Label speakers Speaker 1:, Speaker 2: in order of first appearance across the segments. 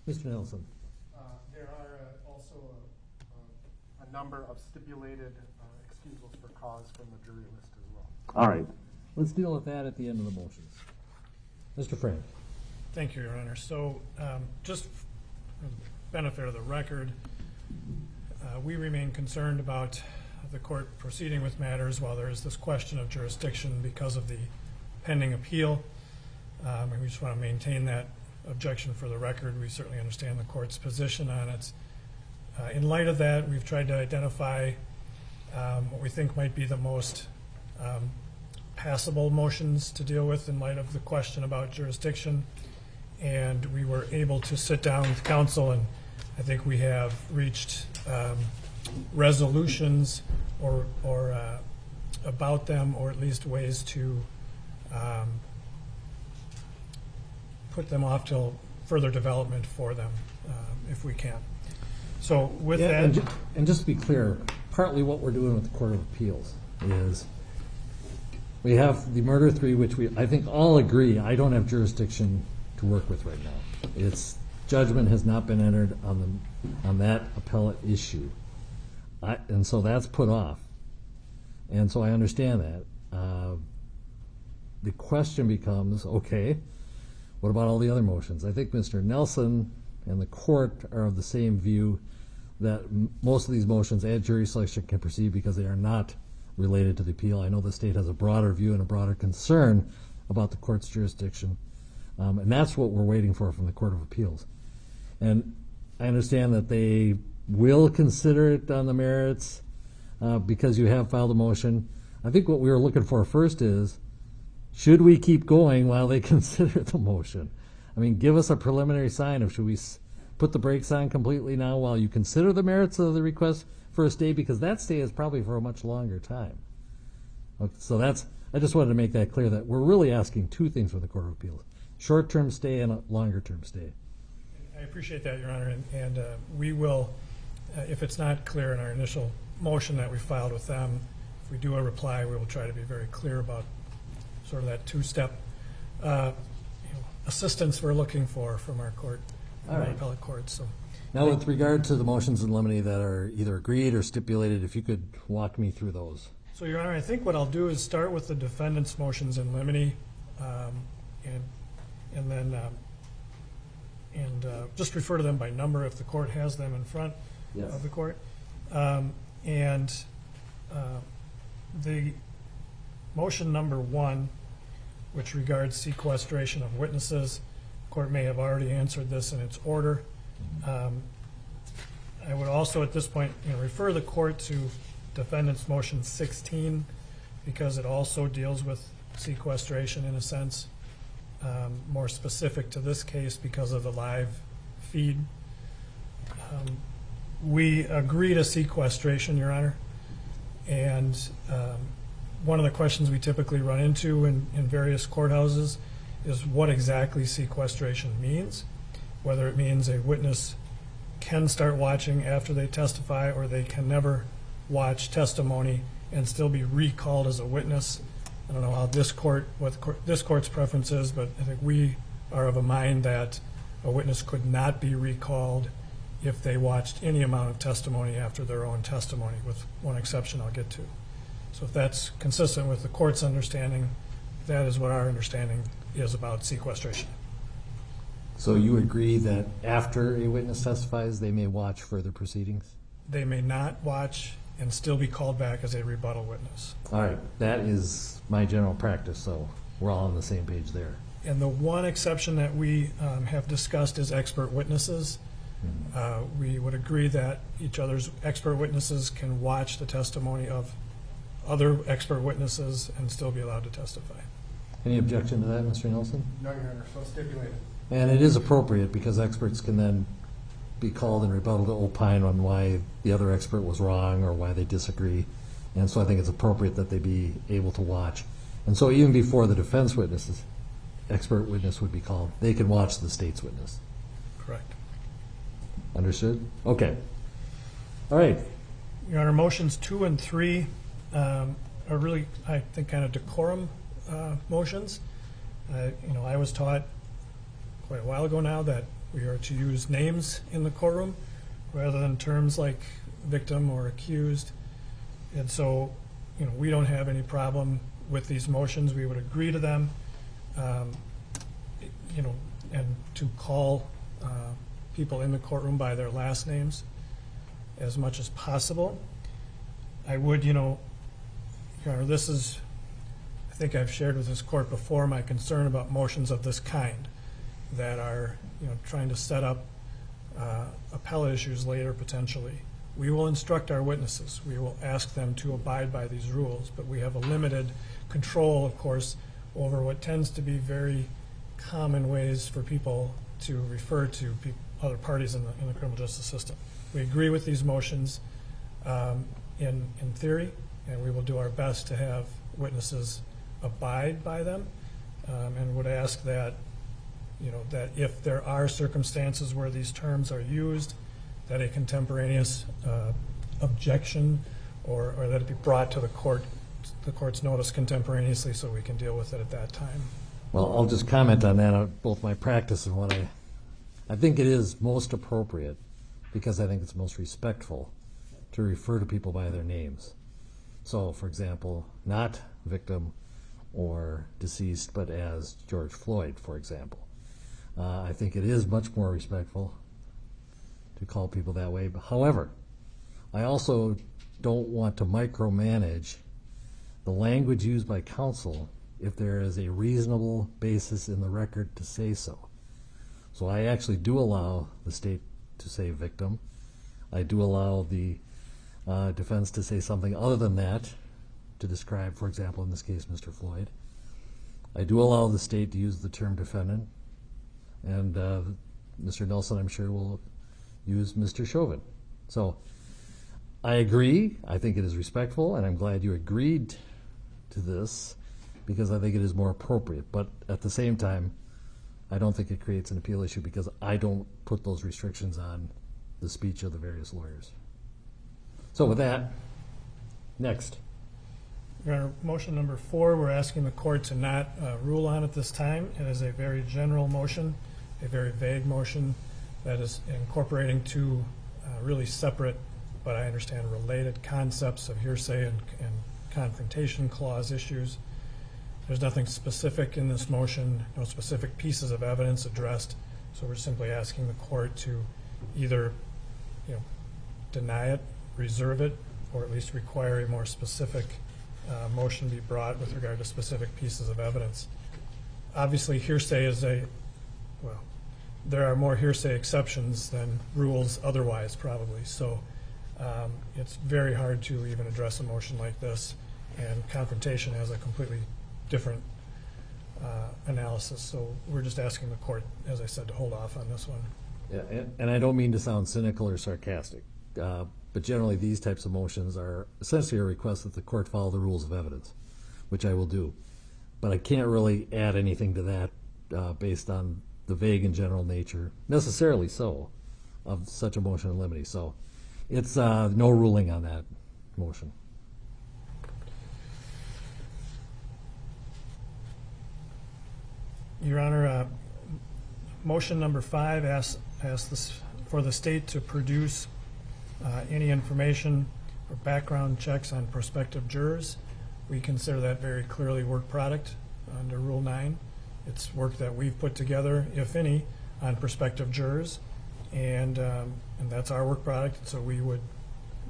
Speaker 1: Mr. Nelson.
Speaker 2: There are also a number of stipulated excusals for cause from the jury list as well.
Speaker 1: All right. Let's deal with that at the end of the motions. Mr. Frank.
Speaker 3: Thank you, Your Honor. So just for the benefit of the record, we remain concerned about the court proceeding with matters while there is this question of jurisdiction because of the pending appeal. And we just want to maintain that objection for the record. We certainly understand the court's position on it. In light of that, we've tried to identify what we think might be the most passable motions to deal with in light of the question about jurisdiction. And we were able to sit down with counsel, and I think we have reached resolutions or about them, or at least ways to put them off till further development for them, if we can. So with that,
Speaker 1: and just to be clear, partly what we're doing with the Court of Appeals is we have the murder three, which I think all agree I don't have jurisdiction to work with right now. Its judgment has not been entered on that appellate issue, and so that's put off. And so I understand that. The question becomes, okay, what about all the other motions? I think Mr. Nelson and the court are of the same view that most of these motions and jury selection can proceed because they are not related to the appeal. I know the state has a broader view and a broader concern about the court's jurisdiction, and that's what we're waiting for from the Court of Appeals. And I understand that they will consider it on the merits because you have filed a motion. I think what we were looking for first is, should we keep going while they consider the motion? I mean, give us a preliminary sign of, should we put the brakes on completely now while you consider the merits of the request for a stay, because that stay is probably for a much longer time. Okay, so I just wanted to make that clear that we're really asking two things from the Court of Appeals: short-term stay and a longer-term stay.
Speaker 3: I appreciate that, Your Honor, and we will, if it's not clear in our initial motion that we filed with them, if we do a reply, we will try to be very clear about sort of that two-step assistance we're looking for from our court, our appellate court. So
Speaker 1: now, with regard to the motions in limine that are either agreed or stipulated, if you could walk me through those.
Speaker 3: So, Your Honor, I think what I'll do is start with the defendant's motions in limine, and then just refer to them by number if the court has them in front of the court. The motion number 1, which regards sequestration of witnesses, the court may have already answered this in its order. I would also at this point refer the court to defendant's motion 16, because it also deals with sequestration in a sense, more specific to this case because of the live feed. We agree to sequestration, Your Honor, and one of the questions we typically run into in various courthouses is what exactly sequestration means, whether it means a witness can start watching after they testify, or they can never watch testimony and still be recalled as a witness. I don't know how this court's preference is, but I think we are of a mind that a witness could not be recalled if they watched any amount of testimony after their own testimony, with one exception I'll get to. So if that's consistent with the court's understanding, that is what our understanding is about sequestration.
Speaker 1: So you agree that after a witness testifies, they may watch further proceedings?
Speaker 3: They may not watch and still be called back as a rebuttal witness.
Speaker 1: All right, that is my general practice, so we're all on the same page there.
Speaker 3: And the one exception that we have discussed is expert witnesses. We would agree that each other's expert witnesses can watch the testimony of other expert witnesses and still be allowed to testify.
Speaker 1: Any objection to that, Mr. Nelson?
Speaker 2: No, Your Honor, so stipulated.
Speaker 1: And it is appropriate because experts can then be called in rebuttal to opine on why the other expert was wrong or why they disagree. And so I think it's appropriate that they be able to watch. And so even before the defense witnesses, expert witness would be called, they can watch the state's witness.
Speaker 3: Correct.
Speaker 1: Understood? Okay. All right.
Speaker 3: Your Honor, motions 2 and 3 are really, I think, kind of decorum motions. I was taught quite a while ago now that We are to use names in the courtroom rather than terms like victim or accused. And so, we don't have any problem with these motions. We would agree to them, and to call people in the courtroom by their last names as much as possible. I would, this is, I think I've shared with this court before my concern about motions of this kind that are, trying to set up appellate issues later potentially. We will instruct our witnesses. We will ask them to abide by these rules, but we have a limited control, of course, over what tends to be very common ways for people to refer to other parties in the criminal justice system. We agree with these motions in theory, and we will do our best to have witnesses abide by them, and would ask that, that if there are circumstances where these terms are used, that a contemporaneous objection or that it be brought to the court's notice contemporaneously so we can deal with it at that time.
Speaker 1: Well, I'll just comment on that, on both my practice and what I think it is most appropriate, because I think it's most respectful to refer to people by their names. So, for example, not victim or deceased, but as George Floyd, for example. I think it is much more respectful to call people that way. However, I also don't want to micromanage the language used by counsel if there is a reasonable basis in the record to say so. So I actually do allow the state to say victim. I do allow the defense to say something other than that to describe, for example, in this case, Mr. Floyd. I do allow the state to use the term defendant, and Mr. Nelson, I'm sure, will use Mr. Chauvin. So I agree. I think it is respectful, and I'm glad you agreed to this, because I think it is more appropriate. But at the same time, I don't think it creates an appeal issue, because I don't put those restrictions on the speech of the various lawyers. So with that, next.
Speaker 3: Your Honor, motion number 4, we're asking the court to not rule on at this time. It is a very general motion, a very vague motion that is incorporating two really separate, but I understand related concepts of hearsay and confrontation clause issues. There's nothing specific in this motion, no specific pieces of evidence addressed, so we're simply asking the court to either deny it, reserve it, or at least require a more specific motion be brought with regard to specific pieces of evidence. Obviously, hearsay is there are more hearsay exceptions than rules otherwise, probably, so it's very hard to even address a motion like this, and confrontation has a completely different analysis. So we're just asking the court, as I said, to hold off on this one.
Speaker 1: Yeah, and I don't mean to sound cynical or sarcastic, but generally these types of motions are essentially a request that the court follow the rules of evidence, which I will do. But I can't really add anything to that based on the vague and general nature, necessarily so, of such a motion in limine. So it's no ruling on that motion.
Speaker 3: Your Honor, motion number 5 asks for the state to produce any information or background checks on prospective jurors. We consider that very clearly work product under Rule 9. It's work that we've put together, if any, on prospective jurors, and that's our work product. So we would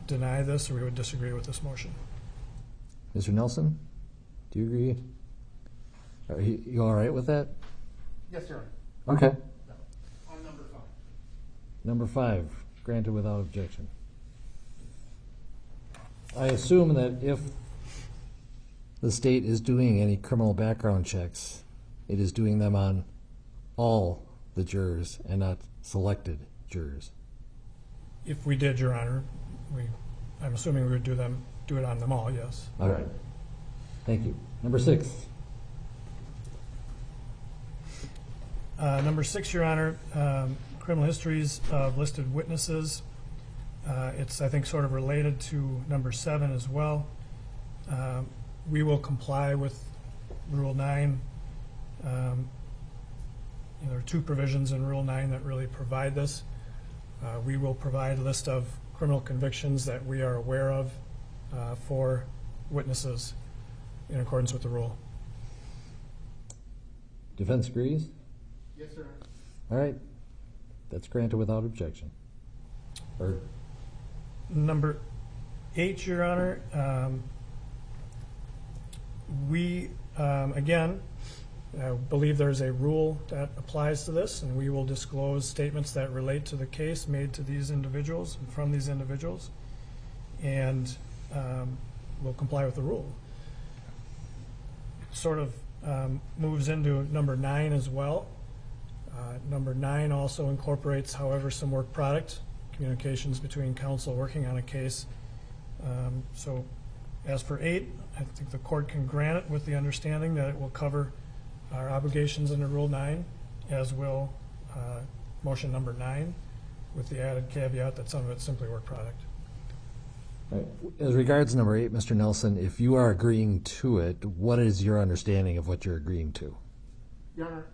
Speaker 3: deny this, or we would disagree with this motion.
Speaker 1: Mr. Nelson, do you agree? Are you all right with that?
Speaker 2: Yes, Your Honor.
Speaker 1: Okay.
Speaker 2: On number 5.
Speaker 1: Number 5, granted without objection. I assume that if the state is doing any criminal background checks, it is doing them on all the jurors and not selected jurors.
Speaker 3: If we did, Your Honor, I'm assuming we would do it on them all, yes.
Speaker 1: All right. Thank you. Number 6.
Speaker 3: Number 6, Your Honor, criminal histories of listed witnesses. It's, I think, sort of related to number 7 as well. We will comply with Rule 9 there are two provisions in Rule 9 that really provide this. We will provide a list of criminal convictions that we are aware of for witnesses in accordance with the rule.
Speaker 1: Defense agrees?
Speaker 2: Yes, sir.
Speaker 1: All right. That's granted without objection. Or
Speaker 3: Number 8, Your Honor, we, again, believe there's a rule that applies to this, and we will disclose statements that relate to the case made to these individuals and from these individuals, and we'll comply with the rule. It sort of moves into number 9 as well. Number 9 also incorporates, however, some work product, communications between counsel working on a case. So as for 8, I think the court can grant it with the understanding that it will cover our obligations under Rule 9, as will motion number 9, with the added caveat that some of it's simply work product.
Speaker 1: right. As regards number 8, Mr. Nelson, if you are agreeing to it, what is your understanding of what you're agreeing to?
Speaker 2: Your Honor,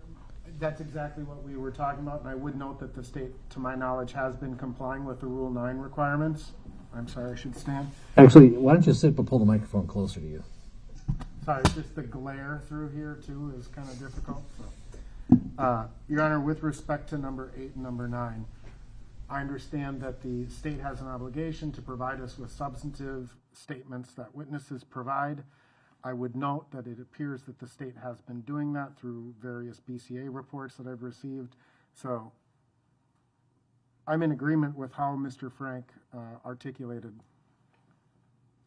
Speaker 2: that's exactly what we were talking about, and I would note that the state, to my knowledge, has been complying with the Rule 9 requirements. I'm sorry, I should stand.
Speaker 1: Actually, why don't you sit but pull the microphone closer to you?
Speaker 2: Sorry, just the glare through here, too, is kind of difficult. So, Your Honor, with respect to number 8 and number 9, I understand that the state has an obligation to provide us with substantive statements that witnesses provide. I would note that it appears that the state has been doing that through various BCA reports that I've received. So I'm in agreement with how Mr. Frank articulated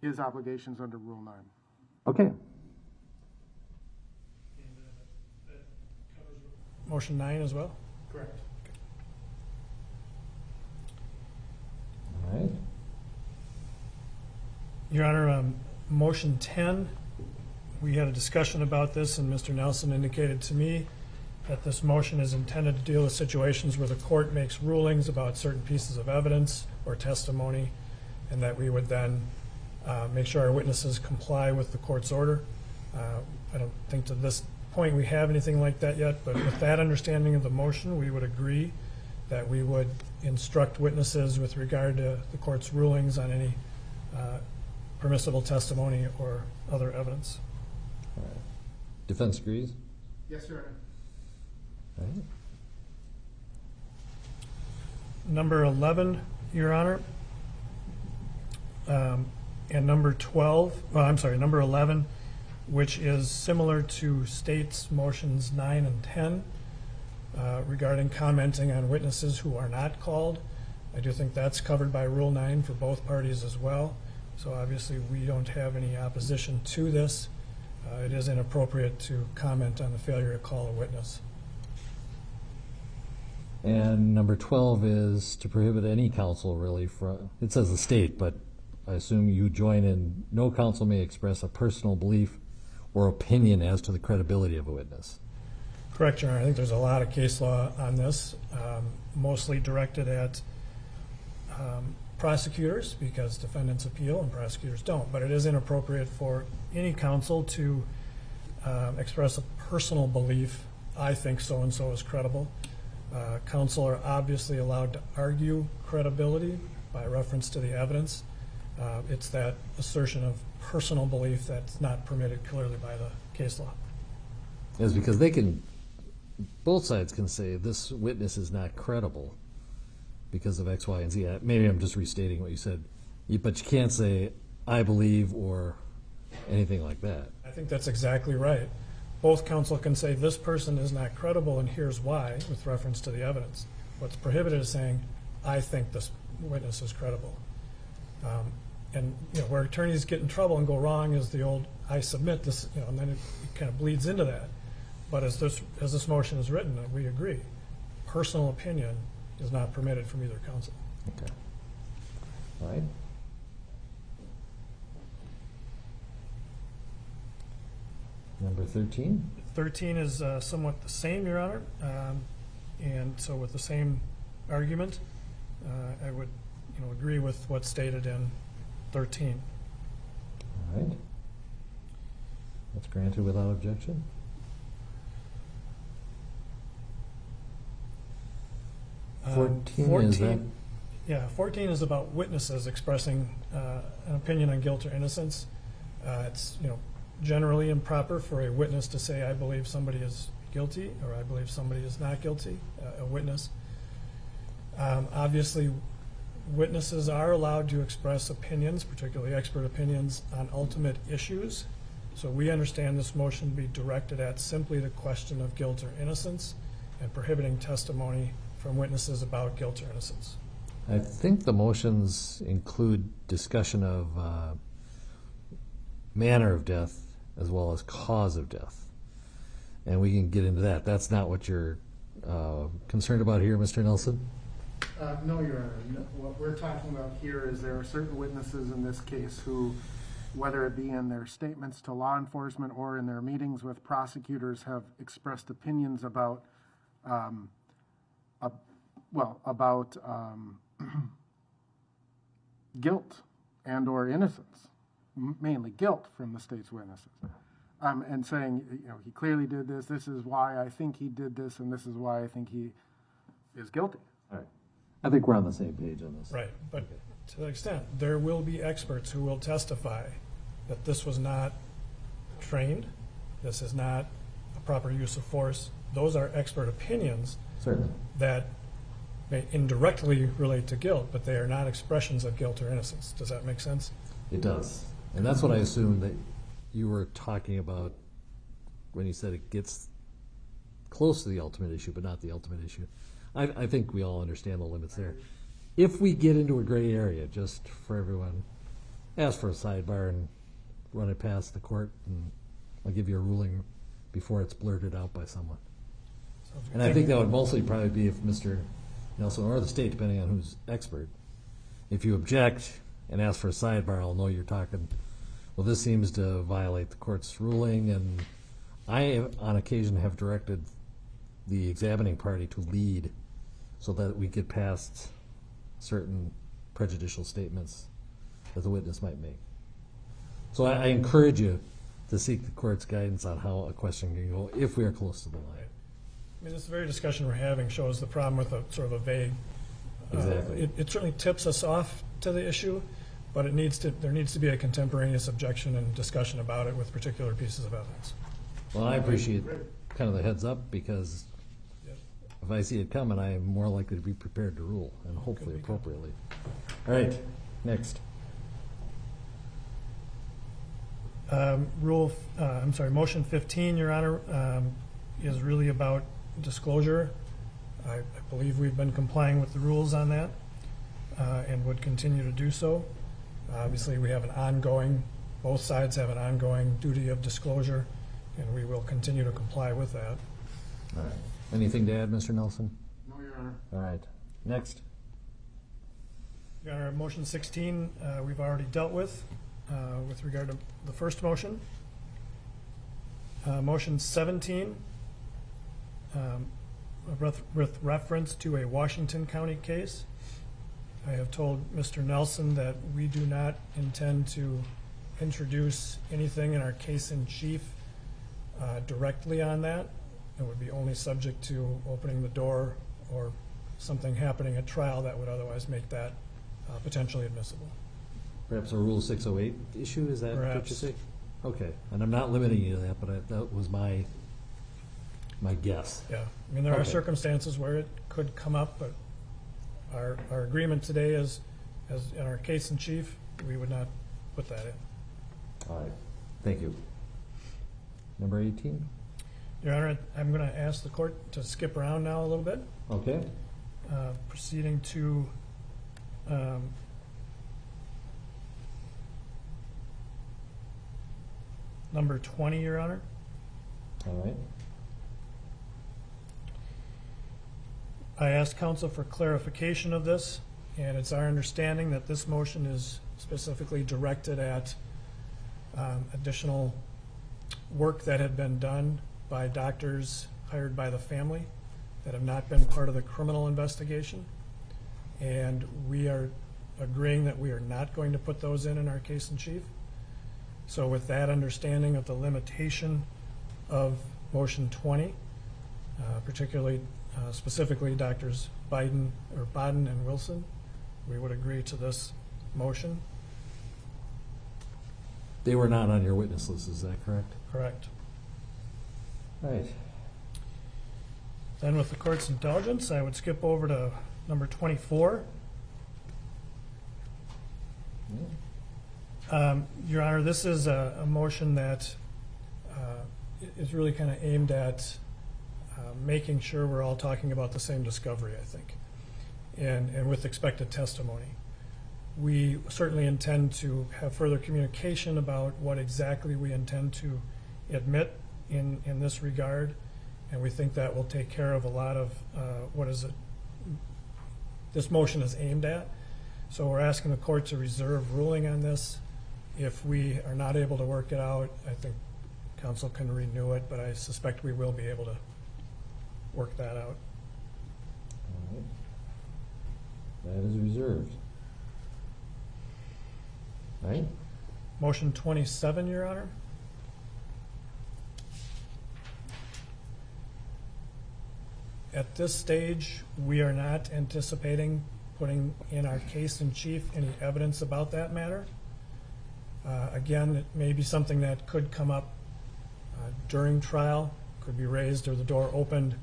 Speaker 2: his obligations under Rule 9.
Speaker 1: Okay.
Speaker 3: Motion 9 as well?
Speaker 2: Correct.
Speaker 1: All right.
Speaker 3: Your Honor, motion 10, we had a discussion about this, and Mr. Nelson indicated to me that this motion is intended to deal with situations where the court makes rulings about certain pieces of evidence or testimony, and that we would then make sure our witnesses comply with the court's order. I don't think to this point we have anything like that yet, but with that understanding of the motion, we would agree that we would instruct witnesses with regard to the court's rulings on any permissible testimony or other evidence.
Speaker 1: All right. Defense agrees?
Speaker 2: Yes, Your Honor.
Speaker 1: All right.
Speaker 3: Number 11, Your Honor, and number 12, number 11, which is similar to state's motions 9 and 10 regarding commenting on witnesses who are not called. I do think that's covered by Rule 9 for both parties as well. So obviously we don't have any opposition to this. It is inappropriate to comment on the failure to call a witness.
Speaker 1: And number 12 is to prohibit any counsel really from, it says the state, but I assume you join in, no counsel may express a personal belief or opinion as to the credibility of a witness.
Speaker 3: Correct, Your Honor. I think there's a lot of case law on this, mostly directed at prosecutors, because defendants appeal and prosecutors don't. But it is inappropriate for any counsel to express a personal belief, I think so-and-so is credible. Counsel are obviously allowed to argue credibility by reference to the evidence. It's that assertion of personal belief that's not permitted clearly by the case law.
Speaker 1: Is because they can, both sides can say this witness is not credible because of X, Y, and Z. Maybe I'm just restating what you said, but you can't say I believe or anything like that.
Speaker 3: I think that's exactly right. Both counsel can say this person is not credible and here's why with reference to the evidence. What's prohibited is saying I think this witness is credible. And where attorneys get in trouble and go wrong is the old I submit this, and then it kind of bleeds into that. But as this motion is written, we agree. Personal opinion is not permitted from either counsel.
Speaker 1: Okay. All right. Number 13?
Speaker 3: 13 is somewhat the same, Your Honor. And so with the same argument, I would agree with what's stated in 13.
Speaker 1: All right. That's granted without objection. 14 is that?
Speaker 3: Yeah, 14 is about witnesses expressing an opinion on guilt or innocence. It's generally improper for a witness to say, I believe somebody is guilty, or I believe somebody is not guilty, a witness. Obviously, witnesses are allowed to express opinions, particularly expert opinions, on ultimate issues. So we understand this motion to be directed at simply the question of guilt or innocence and prohibiting testimony from witnesses about guilt or innocence.
Speaker 1: I think the motions include discussion of manner of death as well as cause of death. And we can get into that. That's not what you're concerned about here, Mr. Nelson?
Speaker 2: No, Your Honor. No, what we're talking about here is there are certain witnesses in this case who, whether it be in their statements to law enforcement or in their meetings with prosecutors, have expressed opinions about, guilt and or innocence, mainly guilt from the state's witnesses, and saying, he clearly did this. This is why I think he did this, and this is why I think he is guilty.
Speaker 1: All right. I think we're on the same page on this.
Speaker 3: Right, but to that extent, there will be experts who will testify that this was not trained, this is not a proper use of force. Those are expert opinions.
Speaker 1: Certainly.
Speaker 3: That may indirectly relate to guilt, but they are not expressions of guilt or innocence. Does that make sense?
Speaker 1: It does. And that's what I assumed that you were talking about when you said it gets close to the ultimate issue, but not the ultimate issue. I think we all understand the limits there. If we get into a gray area, just for everyone, ask for a sidebar and run it past the court, and I'll give you a ruling before it's blurted out by someone. And I think that would mostly probably be if Mr. Nelson or the state, depending on who's expert, if you object and ask for a sidebar, I'll know you're talking, well, this seems to violate the court's ruling, and I, on occasion, have directed the examining party to lead so that we get past certain prejudicial statements that the witness might make. So I encourage you to seek the court's guidance on how a question can go if we are close to the line.
Speaker 3: I mean, this very discussion we're having shows the problem with a sort of a vague.
Speaker 1: Exactly.
Speaker 3: It certainly tips us off to the issue, but there needs to be a contemporaneous objection and discussion about it with particular pieces of evidence.
Speaker 1: Well, I appreciate kind of the heads up, because if I see it coming, I am more likely to be prepared to rule, and hopefully appropriately. All right, next.
Speaker 3: Motion 15, Your Honor, is really about disclosure. I believe we've been complying with the rules on that and would continue to do so. Obviously, we have both sides have an ongoing duty of disclosure, and we will continue to comply with that.
Speaker 1: All right. Anything to add, Mr. Nelson?
Speaker 2: No, Your Honor.
Speaker 1: All right. Next.
Speaker 3: Your Honor, motion 16 we've already dealt with regard to the first motion. Motion 17, with reference to a Washington County case. I have told Mr. Nelson that we do not intend to introduce anything in our case in chief directly on that. It would be only subject to opening the door or something happening at trial that would otherwise make that potentially admissible.
Speaker 1: Perhaps a Rule 608 issue, is that what you say? Okay, and I'm not limiting you to that, but that was my guess.
Speaker 3: Yeah, I mean, there are circumstances where it could come up, but our agreement today is, as in our case in chief, we would not put that in.
Speaker 1: All right, thank you. Number 18?
Speaker 3: Your Honor, I'm going to ask the court to skip around now a little bit.
Speaker 1: Okay.
Speaker 3: Proceeding to number 20, Your Honor.
Speaker 1: All right.
Speaker 3: I asked counsel for clarification of this, and it's our understanding that this motion is specifically directed at additional work that had been done by doctors hired by the family that have not been part of the criminal investigation. And we are agreeing that we are not going to put those in our case in chief. So with that understanding of the limitation of motion 20, particularly specifically Doctors Baden and Wilson, we would agree to this motion.
Speaker 1: They were not on your witness list, is that correct?
Speaker 3: Correct.
Speaker 1: Right.
Speaker 3: Then with the court's indulgence, I would skip over to number 24. Your Honor, this is a motion that is really kind of aimed at making sure we're all talking about the same discovery, I think, and with expected testimony. We certainly intend to have further communication about what exactly we intend to admit in this regard, and we think that will take care of a lot of this motion is aimed at. So we're asking the court to reserve ruling on this. If we are not able to work it out, I think council can renew it, but I suspect we will be able to work that out.
Speaker 1: All right. That is reserved. Right?
Speaker 3: Motion 27, Your Honor. At this stage, we are not anticipating putting in our case in chief any evidence about that matter. Again, it may be something that could come up during trial, could be raised or the door opened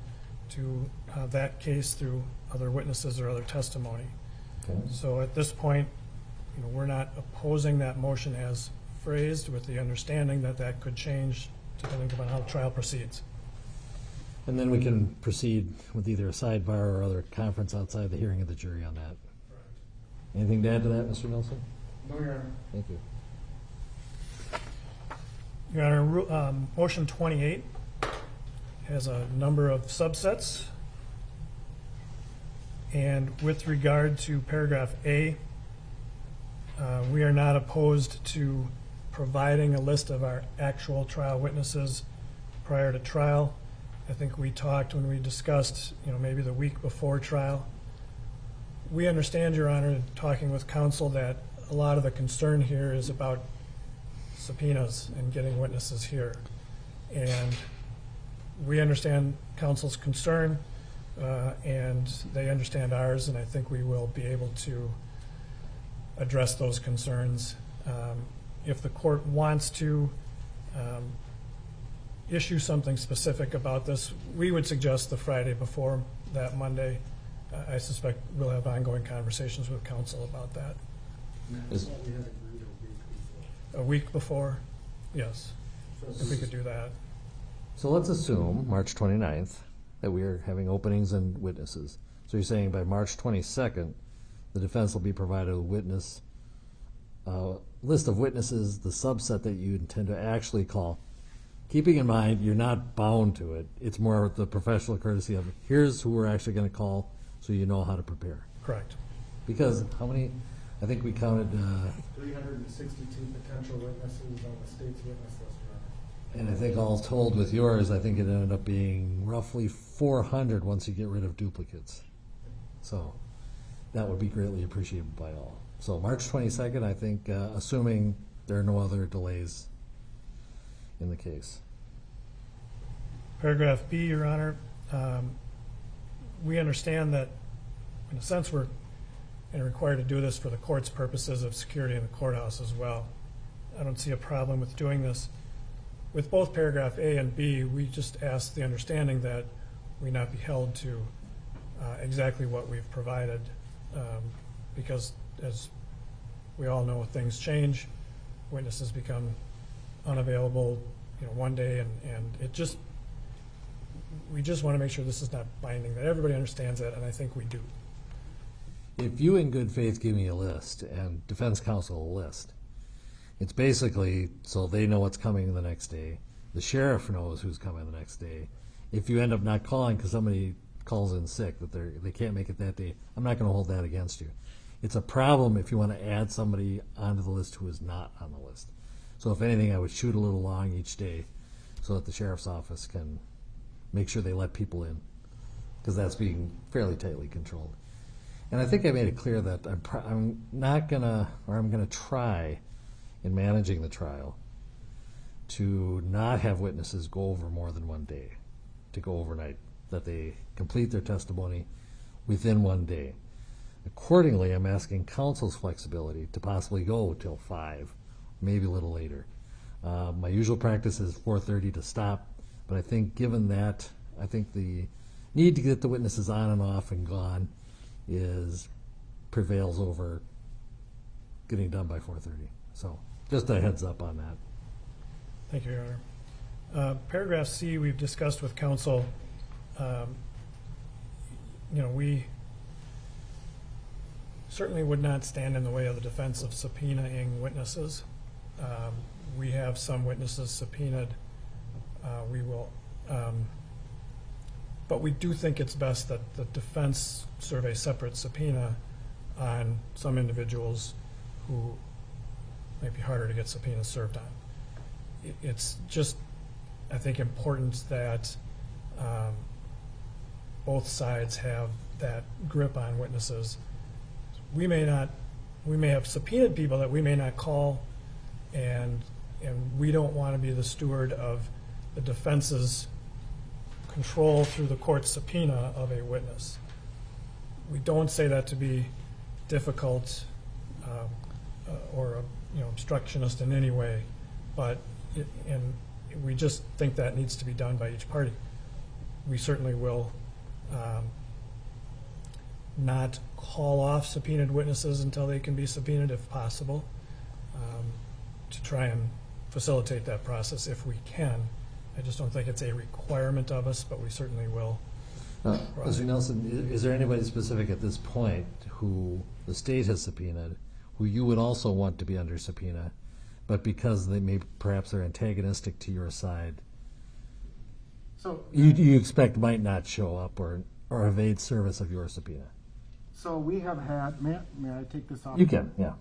Speaker 3: to that case through other witnesses or other testimony.
Speaker 1: Okay.
Speaker 3: So at this point, we're not opposing that motion as phrased, with the understanding that that could change depending upon how the trial proceeds.
Speaker 1: And then we can proceed with either a sidebar or other conference outside the hearing of the jury on that. Anything to add to that, Mr. Nelson?
Speaker 2: No, Your Honor.
Speaker 1: Thank you.
Speaker 3: Your Honor, motion 28 has a number of subsets. And with regard to paragraph A, we are not opposed to providing a list of our actual trial witnesses prior to trial. I think we talked when we discussed, maybe the week before trial. We understand, Your Honor, talking with counsel, that a lot of the concern here is about subpoenas and getting witnesses here. And we understand counsel's concern, and they understand ours, and I think we will be able to address those concerns. If the court wants to issue something specific about this, we would suggest the Friday before that Monday. I suspect we'll have ongoing conversations with counsel about that.
Speaker 1: Is-
Speaker 3: A week before? Yes, if we could do that.
Speaker 1: So let's assume March 29th that we are having openings and witnesses. So you're saying by March 22nd, the defense will be provided a witness list of witnesses, the subset that you intend to actually call. Keeping in mind, you're not bound to it. It's more the professional courtesy of, here's who we're actually going to call so you know how to prepare.
Speaker 3: Correct.
Speaker 1: Because how many, I think we counted,
Speaker 2: 362 potential witnesses on the state's witness list, Your Honor.
Speaker 1: and I think all told with yours, I think it ended up being roughly 400 once you get rid of duplicates. So that would be greatly appreciated by all. So March 22nd, I think, assuming there are no other delays in the case.
Speaker 3: Paragraph B, Your Honor, we understand that, in a sense, we're required to do this for the court's purposes of security in the courthouse as well. I don't see a problem with doing this. With both paragraph A and B, we just ask the understanding that we not be held to exactly what we've provided, because as we all know, things change, witnesses become unavailable, one day, and we just want to make sure this is not binding, that everybody understands that, and I think we do.
Speaker 1: If you in good faith give me a list and defense counsel a list, it's basically so they know what's coming the next day. The sheriff knows who's coming the next day. If you end up not calling because somebody calls in sick that they can't make it that day, I'm not going to hold that against you. It's a problem if you want to add somebody onto the list who is not on the list. So if anything, I would shoot a little long each day so that the sheriff's office can make sure they let people in, because that's being fairly tightly controlled. And I think I made it clear that I'm not gonna, or I'm gonna try in managing the trial to not have witnesses go over more than one day, to go overnight that they complete their testimony within 1 day. Accordingly, I'm asking counsel's flexibility to possibly go till 5, maybe a little later. My usual practice is 4:30 to stop, but I think given that, I think the need to get the witnesses on and off and gone prevails over getting done by 4:30. So just a heads up on that.
Speaker 3: Thank you, Your Honor. Paragraph C, we've discussed with counsel. We certainly would not stand in the way of the defense of subpoenaing witnesses. We have some witnesses subpoenaed. We will, but we do think it's best that the defense serve a separate subpoena on some individuals who might be harder to get subpoenas served on. It's just, I think, important that both sides have that grip on witnesses. We may have subpoenaed people that we may not call, and we don't want to be the steward of the defense's control through the court's subpoena of a witness. We don't say that to be difficult or obstructionist in any way, but we just think that needs to be done by each party. We certainly will not call off subpoenaed witnesses until they can be subpoenaed if possible, to try and facilitate that process if we can. I just don't think it's a requirement of us, but we certainly will.
Speaker 1: Mr. Nelson, is there anybody specific at this point who the state has subpoenaed, who you would also want to be under subpoena, but because they perhaps are antagonistic to your side,
Speaker 2: So
Speaker 1: you expect might not show up or evade service of your subpoena?
Speaker 2: So we have had, may I take this off?
Speaker 1: You can, yeah.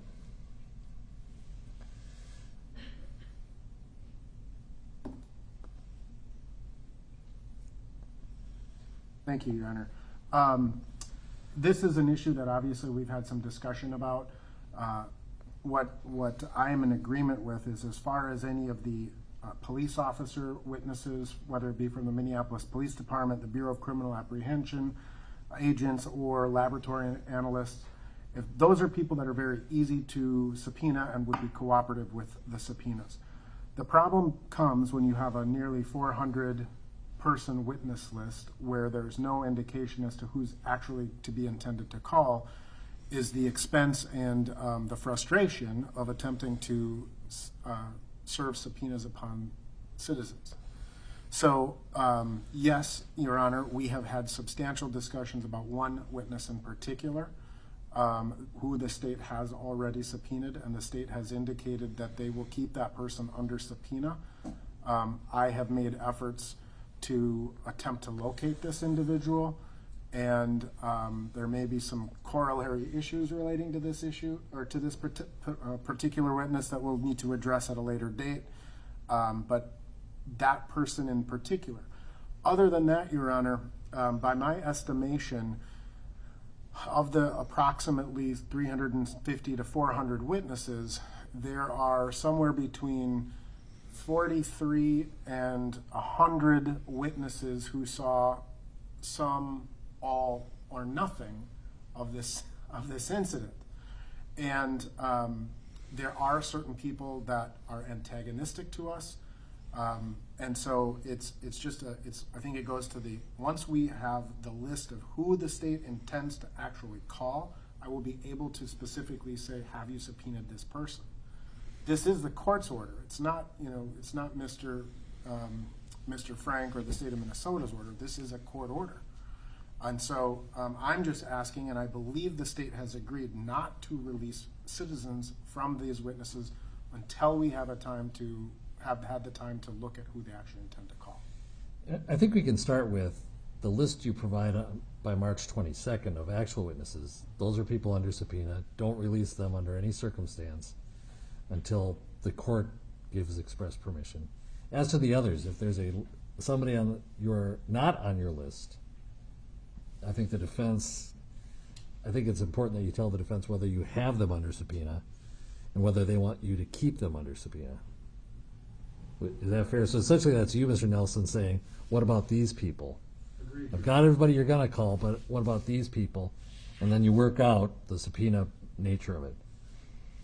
Speaker 2: Thank you, Your Honor. This is an issue that obviously we've had some discussion about. What I am in agreement with is, as far as any of the police officer witnesses, whether it be from the Minneapolis Police Department, the Bureau of Criminal Apprehension agents, or laboratory analysts, if those are people that are very easy to subpoena and would be cooperative with the subpoenas. The problem comes when you have a nearly 400-person witness list where there's no indication as to who's actually to be intended to call, is the expense and the frustration of attempting to serve subpoenas upon citizens. So, yes, Your Honor, we have had substantial discussions about one witness in particular, who the state has already subpoenaed, and the state has indicated that they will keep that person under subpoena. I have made efforts to attempt to locate this individual, and there may be some corollary issues relating to this issue, or to this particular witness, that we'll need to address at a later date. But that person in particular. Other than that, Your Honor, by my estimation, of the approximately 350 to 400 witnesses, there are somewhere between 43 and 100 witnesses who saw some, all, or nothing of this incident. And there are certain people that are antagonistic to us. And so I think it goes to once we have the list of who the state intends to actually call, I will be able to specifically say, have you subpoenaed this person? This is the court's order. It's not, it's not Mr. Frank or the state of Minnesota's order. This is a court order. And so I'm just asking, and I believe the state has agreed not to release citizens from these witnesses until we have had the time to look at who they actually intend to call.
Speaker 1: I think we can start with the list you provide by March 22nd of actual witnesses. Those are people under subpoena. Don't release them under any circumstance until the court gives express permission. As to the others, if there's somebody you're not on your list, I think it's important that you tell the defense whether you have them under subpoena and whether they want you to keep them under subpoena. Is that fair? So essentially that's you, Mr. Nelson, saying, what about these people? I've got everybody you're gonna call, but what about these people? And then you work out the subpoena nature of it.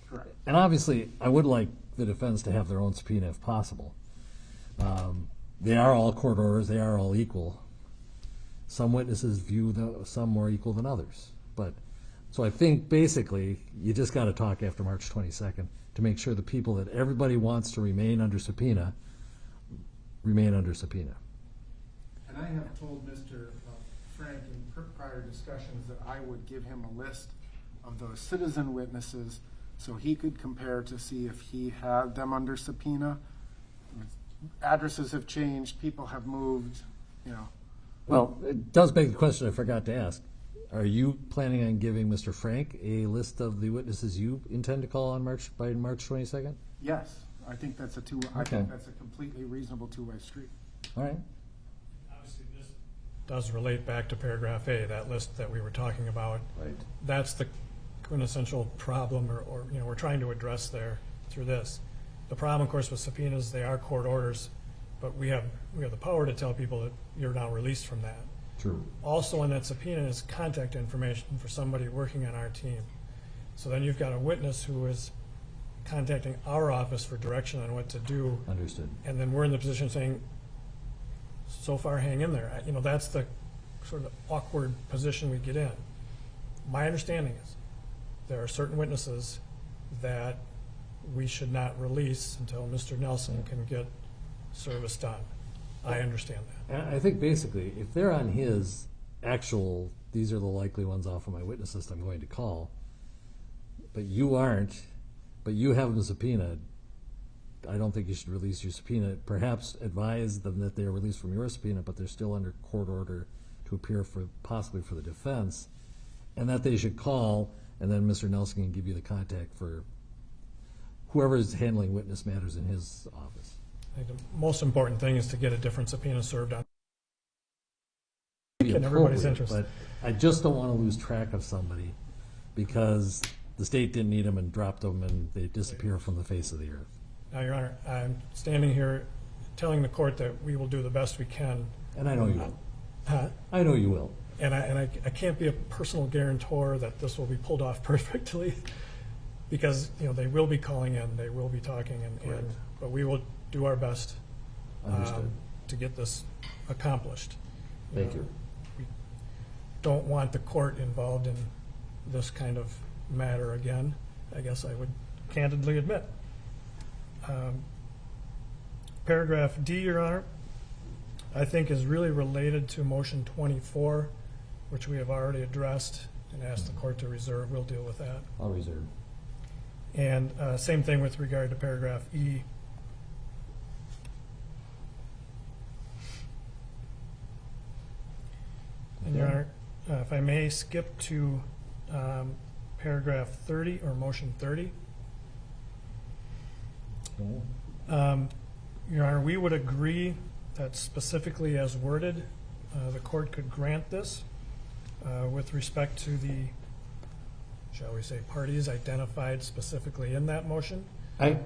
Speaker 2: Correct.
Speaker 1: And obviously, I would like the defense to have their own subpoena if possible. They are all court orders, they are all equal. Some witnesses view some more equal than others. But, so I think basically, you just gotta talk after March 22nd to make sure the people that everybody wants to remain under subpoena, remain under subpoena.
Speaker 2: And I have told Mr. Frank in prior discussions that I would give him a list of those citizen witnesses so he could compare to see if he had them under subpoena. Addresses have changed, people have moved, you know.
Speaker 1: Well, it does beg the question I forgot to ask. Are you planning on giving Mr. Frank a list of the witnesses you intend to call on by March 22nd?
Speaker 2: Yes, I think that's a I think that's a completely reasonable two-way street.
Speaker 1: All right.
Speaker 3: Obviously, this does relate back to paragraph A, that list that we were talking about.
Speaker 1: Right.
Speaker 3: That's the quintessential problem, or you know, we're trying to address there through this. The problem, of course, with subpoenas, they are court orders, but we have the power to tell people that you're now released from that.
Speaker 1: True.
Speaker 3: Also, in that subpoena is contact information for somebody working on our team. So then you've got a witness who is contacting our office for direction on what to do.
Speaker 1: Understood.
Speaker 3: And then we're in the position saying, so far, hang in there. You know, that's the sort of awkward position we get in. My understanding is there are certain witnesses that we should not release until Mr. Nelson can get service done. I understand that.
Speaker 1: And I think basically, if they're on his actual, these are the likely ones off of my witness list I'm going to call, but you aren't, but you have them subpoenaed, I don't think you should release your subpoena. Perhaps advise them that they are released from your subpoena, but they're still under court order to appear for possibly for the defense, and that they should call, and then Mr. Nelson can give you the contact for whoever is handling witness matters in his office.
Speaker 3: I think the most important thing is to get a different subpoena served on.
Speaker 1: Be
Speaker 3: In everybody's
Speaker 1: appropriate,
Speaker 3: interest.
Speaker 1: But I just don't want to lose track of somebody because the state didn't need them and dropped them and they disappear from the face of the earth.
Speaker 3: Now, Your Honor, I'm standing here telling the court that we will do the best we can.
Speaker 1: And I know you will.
Speaker 3: Huh?
Speaker 1: I know you will.
Speaker 3: And I can't be a personal guarantor that this will be pulled off perfectly because, you know, they will be calling in, they will be talking, but we will do our best to get this accomplished.
Speaker 1: Thank you.
Speaker 3: We don't want the court involved in this kind of matter again, I guess I would candidly admit. Paragraph D, Your Honor, I think is really related to motion 24, which we have already addressed and asked the court to reserve. We'll deal with that.
Speaker 1: I'll reserve.
Speaker 3: And same thing with regard to paragraph E. And Your Honor, if I may skip to paragraph 30 or motion 30. Your Honor, we would agree that specifically as worded, the court could grant this with respect to the, shall we say, parties identified specifically in that motion.
Speaker 1: I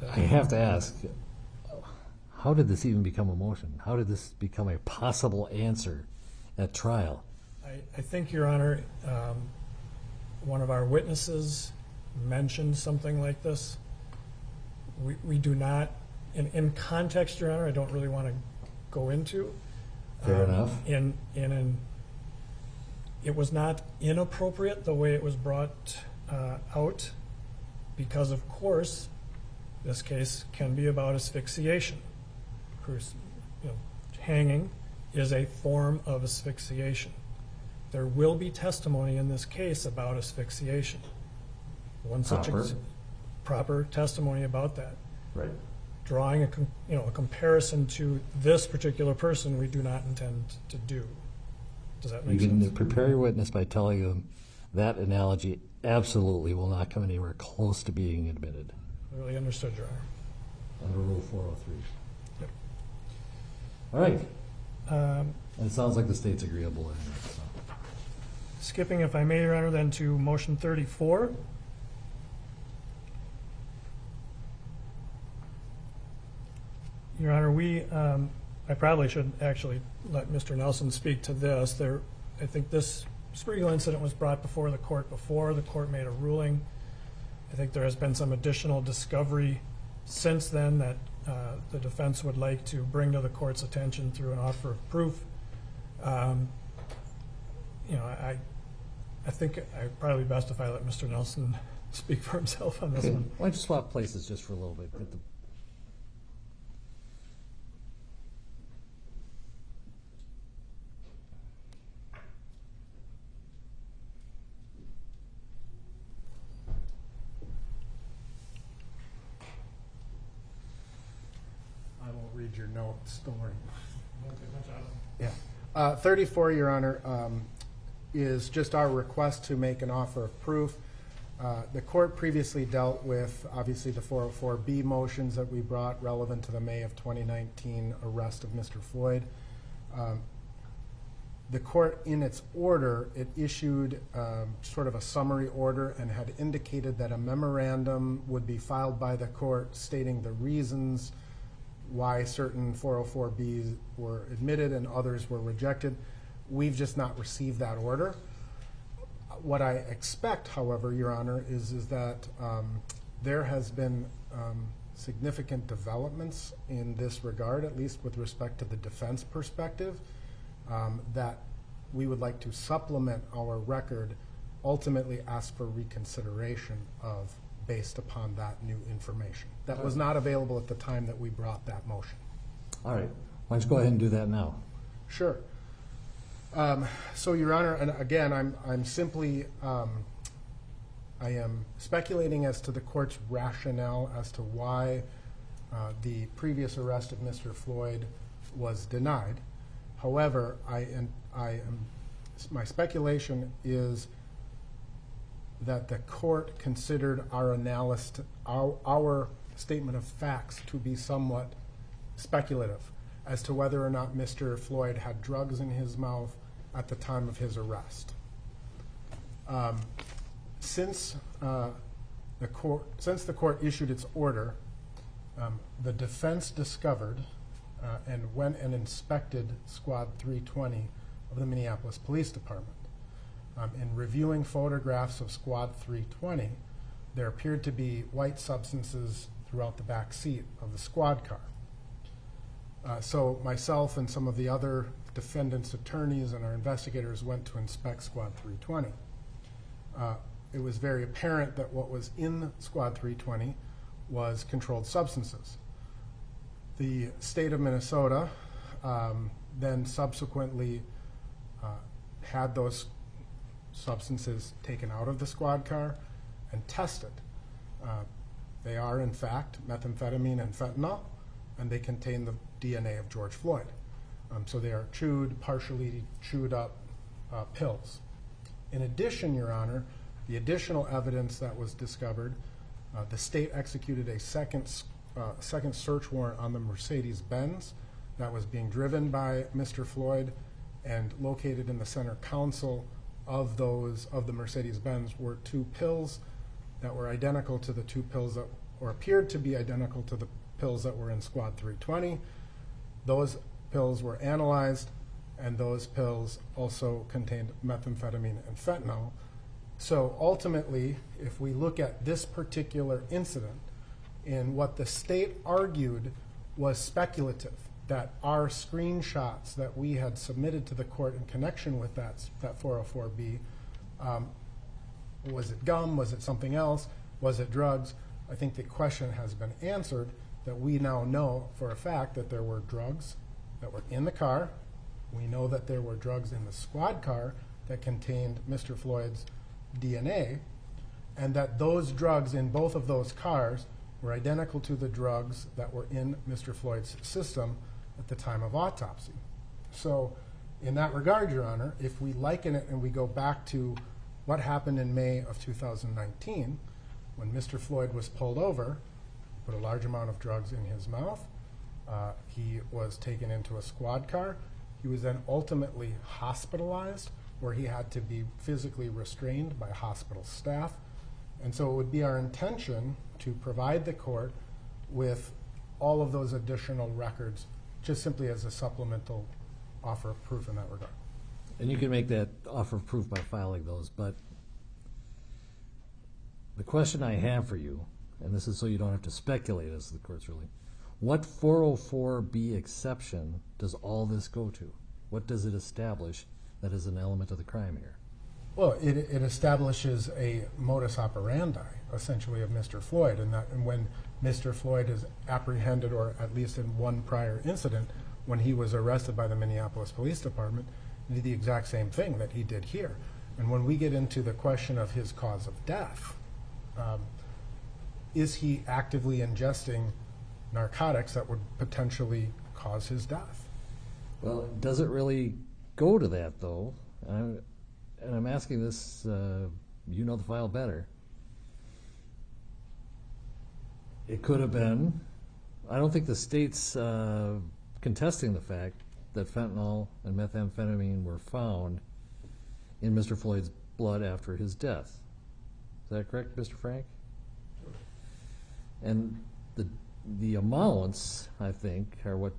Speaker 1: have to ask, how did this even become a motion? How did this become a possible answer at trial?
Speaker 3: I think, Your Honor, one of our witnesses mentioned something like this. We do not, in context, Your Honor, I don't really want to go into.
Speaker 1: Fair enough.
Speaker 3: It was not inappropriate the way it was brought out because, of course, this case can be about asphyxiation. Of course, hanging is a form of asphyxiation. There will be testimony in this case about asphyxiation. One such proper testimony about that.
Speaker 1: Right.
Speaker 3: Drawing a comparison to this particular person, we do not intend to do. Does that make sense?
Speaker 1: You can prepare your witness by telling them that analogy absolutely will not come anywhere close to being admitted.
Speaker 3: Really understood, Your Honor.
Speaker 1: Under Rule 403.
Speaker 3: Yep.
Speaker 1: All right. And it sounds like the state's agreeable in it. So.
Speaker 3: Skipping, if I may, Your Honor, then to motion 34. Your Honor, I probably should actually let Mr. Nelson speak to this. I think this Spiegel incident was brought before the court before the court made a ruling. I think there has been some additional discovery since then that the defense would like to bring to the court's attention through an offer of proof. I think I'd probably be best if I let Mr. Nelson speak for himself on this
Speaker 1: Okay.
Speaker 3: one.
Speaker 1: Why don't you swap places just for a little bit?
Speaker 2: I won't read your notes, don't worry. Yeah. 34, Your Honor, is just our request to make an offer of proof. The court previously dealt with, obviously, the 404B motions that we brought relevant to the May of 2019 arrest of Mr. Floyd. The court, in its order, it issued sort of a summary order and had indicated that a memorandum would be filed by the court stating the reasons why certain 404Bs were admitted and others were rejected. We've just not received that order. What I expect, however, Your Honor, is that there has been significant developments in this regard, at least with respect to the defense perspective, that we would like to supplement our record, ultimately ask for reconsideration of based upon that new information. That was not available at the time that we brought that motion.
Speaker 1: All right. Why don't you go ahead and do that now?
Speaker 2: Sure. So, Your Honor, and again, I'm simply, I am speculating as to the court's rationale as to why the previous arrest of Mr. Floyd was denied. However, my speculation is that the court considered our analysis, our statement of facts to be somewhat speculative as to whether or not Mr. Floyd had drugs in his mouth at the time of his arrest. Since the court issued its order, the defense discovered and went and inspected Squad 320 of the Minneapolis Police Department. In reviewing photographs of Squad 320, there appeared to be white substances throughout the back seat of the squad car. So myself and some of the other defendants' attorneys and our investigators went to inspect Squad 320. It was very apparent that what was in Squad 320 was controlled substances. The state of Minnesota then subsequently had those substances taken out of the squad car and tested. They are, in fact, methamphetamine and fentanyl, and they contain the DNA of George Floyd. So they are partially chewed up pills. In addition, Your Honor, the additional evidence that was discovered, the state executed a second search warrant on the Mercedes-Benz that was being driven by Mr. Floyd, and located in the center console of the Mercedes-Benz were two pills that were identical to the two pills that, or appeared to be identical to the pills that were in Squad 320. Those pills were analyzed, and those pills also contained methamphetamine and fentanyl. So ultimately, if we look at this particular incident, in what the state argued was speculative, that our screenshots that we had submitted to the court in connection with that 404B, was it gum, was it something else, was it drugs? I think the question has been answered, that we now know for a fact that there were drugs that were in the car. We know that there were drugs in the squad car that contained Mr. Floyd's DNA, and that those drugs in both of those cars were identical to the drugs that were in Mr. Floyd's system at the time of autopsy. So in that regard, Your Honor, if we liken it and we go back to what happened in May of 2019, when Mr. Floyd was pulled over, put a large amount of drugs in his mouth, he was taken into a squad car. He was then ultimately hospitalized, where he had to be physically restrained by hospital staff. And so it would be our intention to provide the court with all of those additional records just simply as a supplemental offer of proof in that regard.
Speaker 1: And you can make that offer of proof by filing those, but the question I have for you, and this is so you don't have to speculate as the court's ruling, what 404B exception does all this go to? What does it establish that is an element of the crime here?
Speaker 2: Well, it establishes a modus operandi, essentially, of Mr. Floyd, and when Mr. Floyd is apprehended, or at least in one prior incident, when he was arrested by the Minneapolis Police Department, he did the exact same thing that he did here. And when we get into the question of his cause of death, is he actively ingesting narcotics that would potentially cause his death?
Speaker 1: Well, does it really go to that, though? And I'm asking this, you know the file better. It could have been. I don't think the state's contesting the fact that fentanyl and methamphetamine were found in Mr. Floyd's blood after his death. Is that correct, Mr. Frank? And the amounts, I think, are what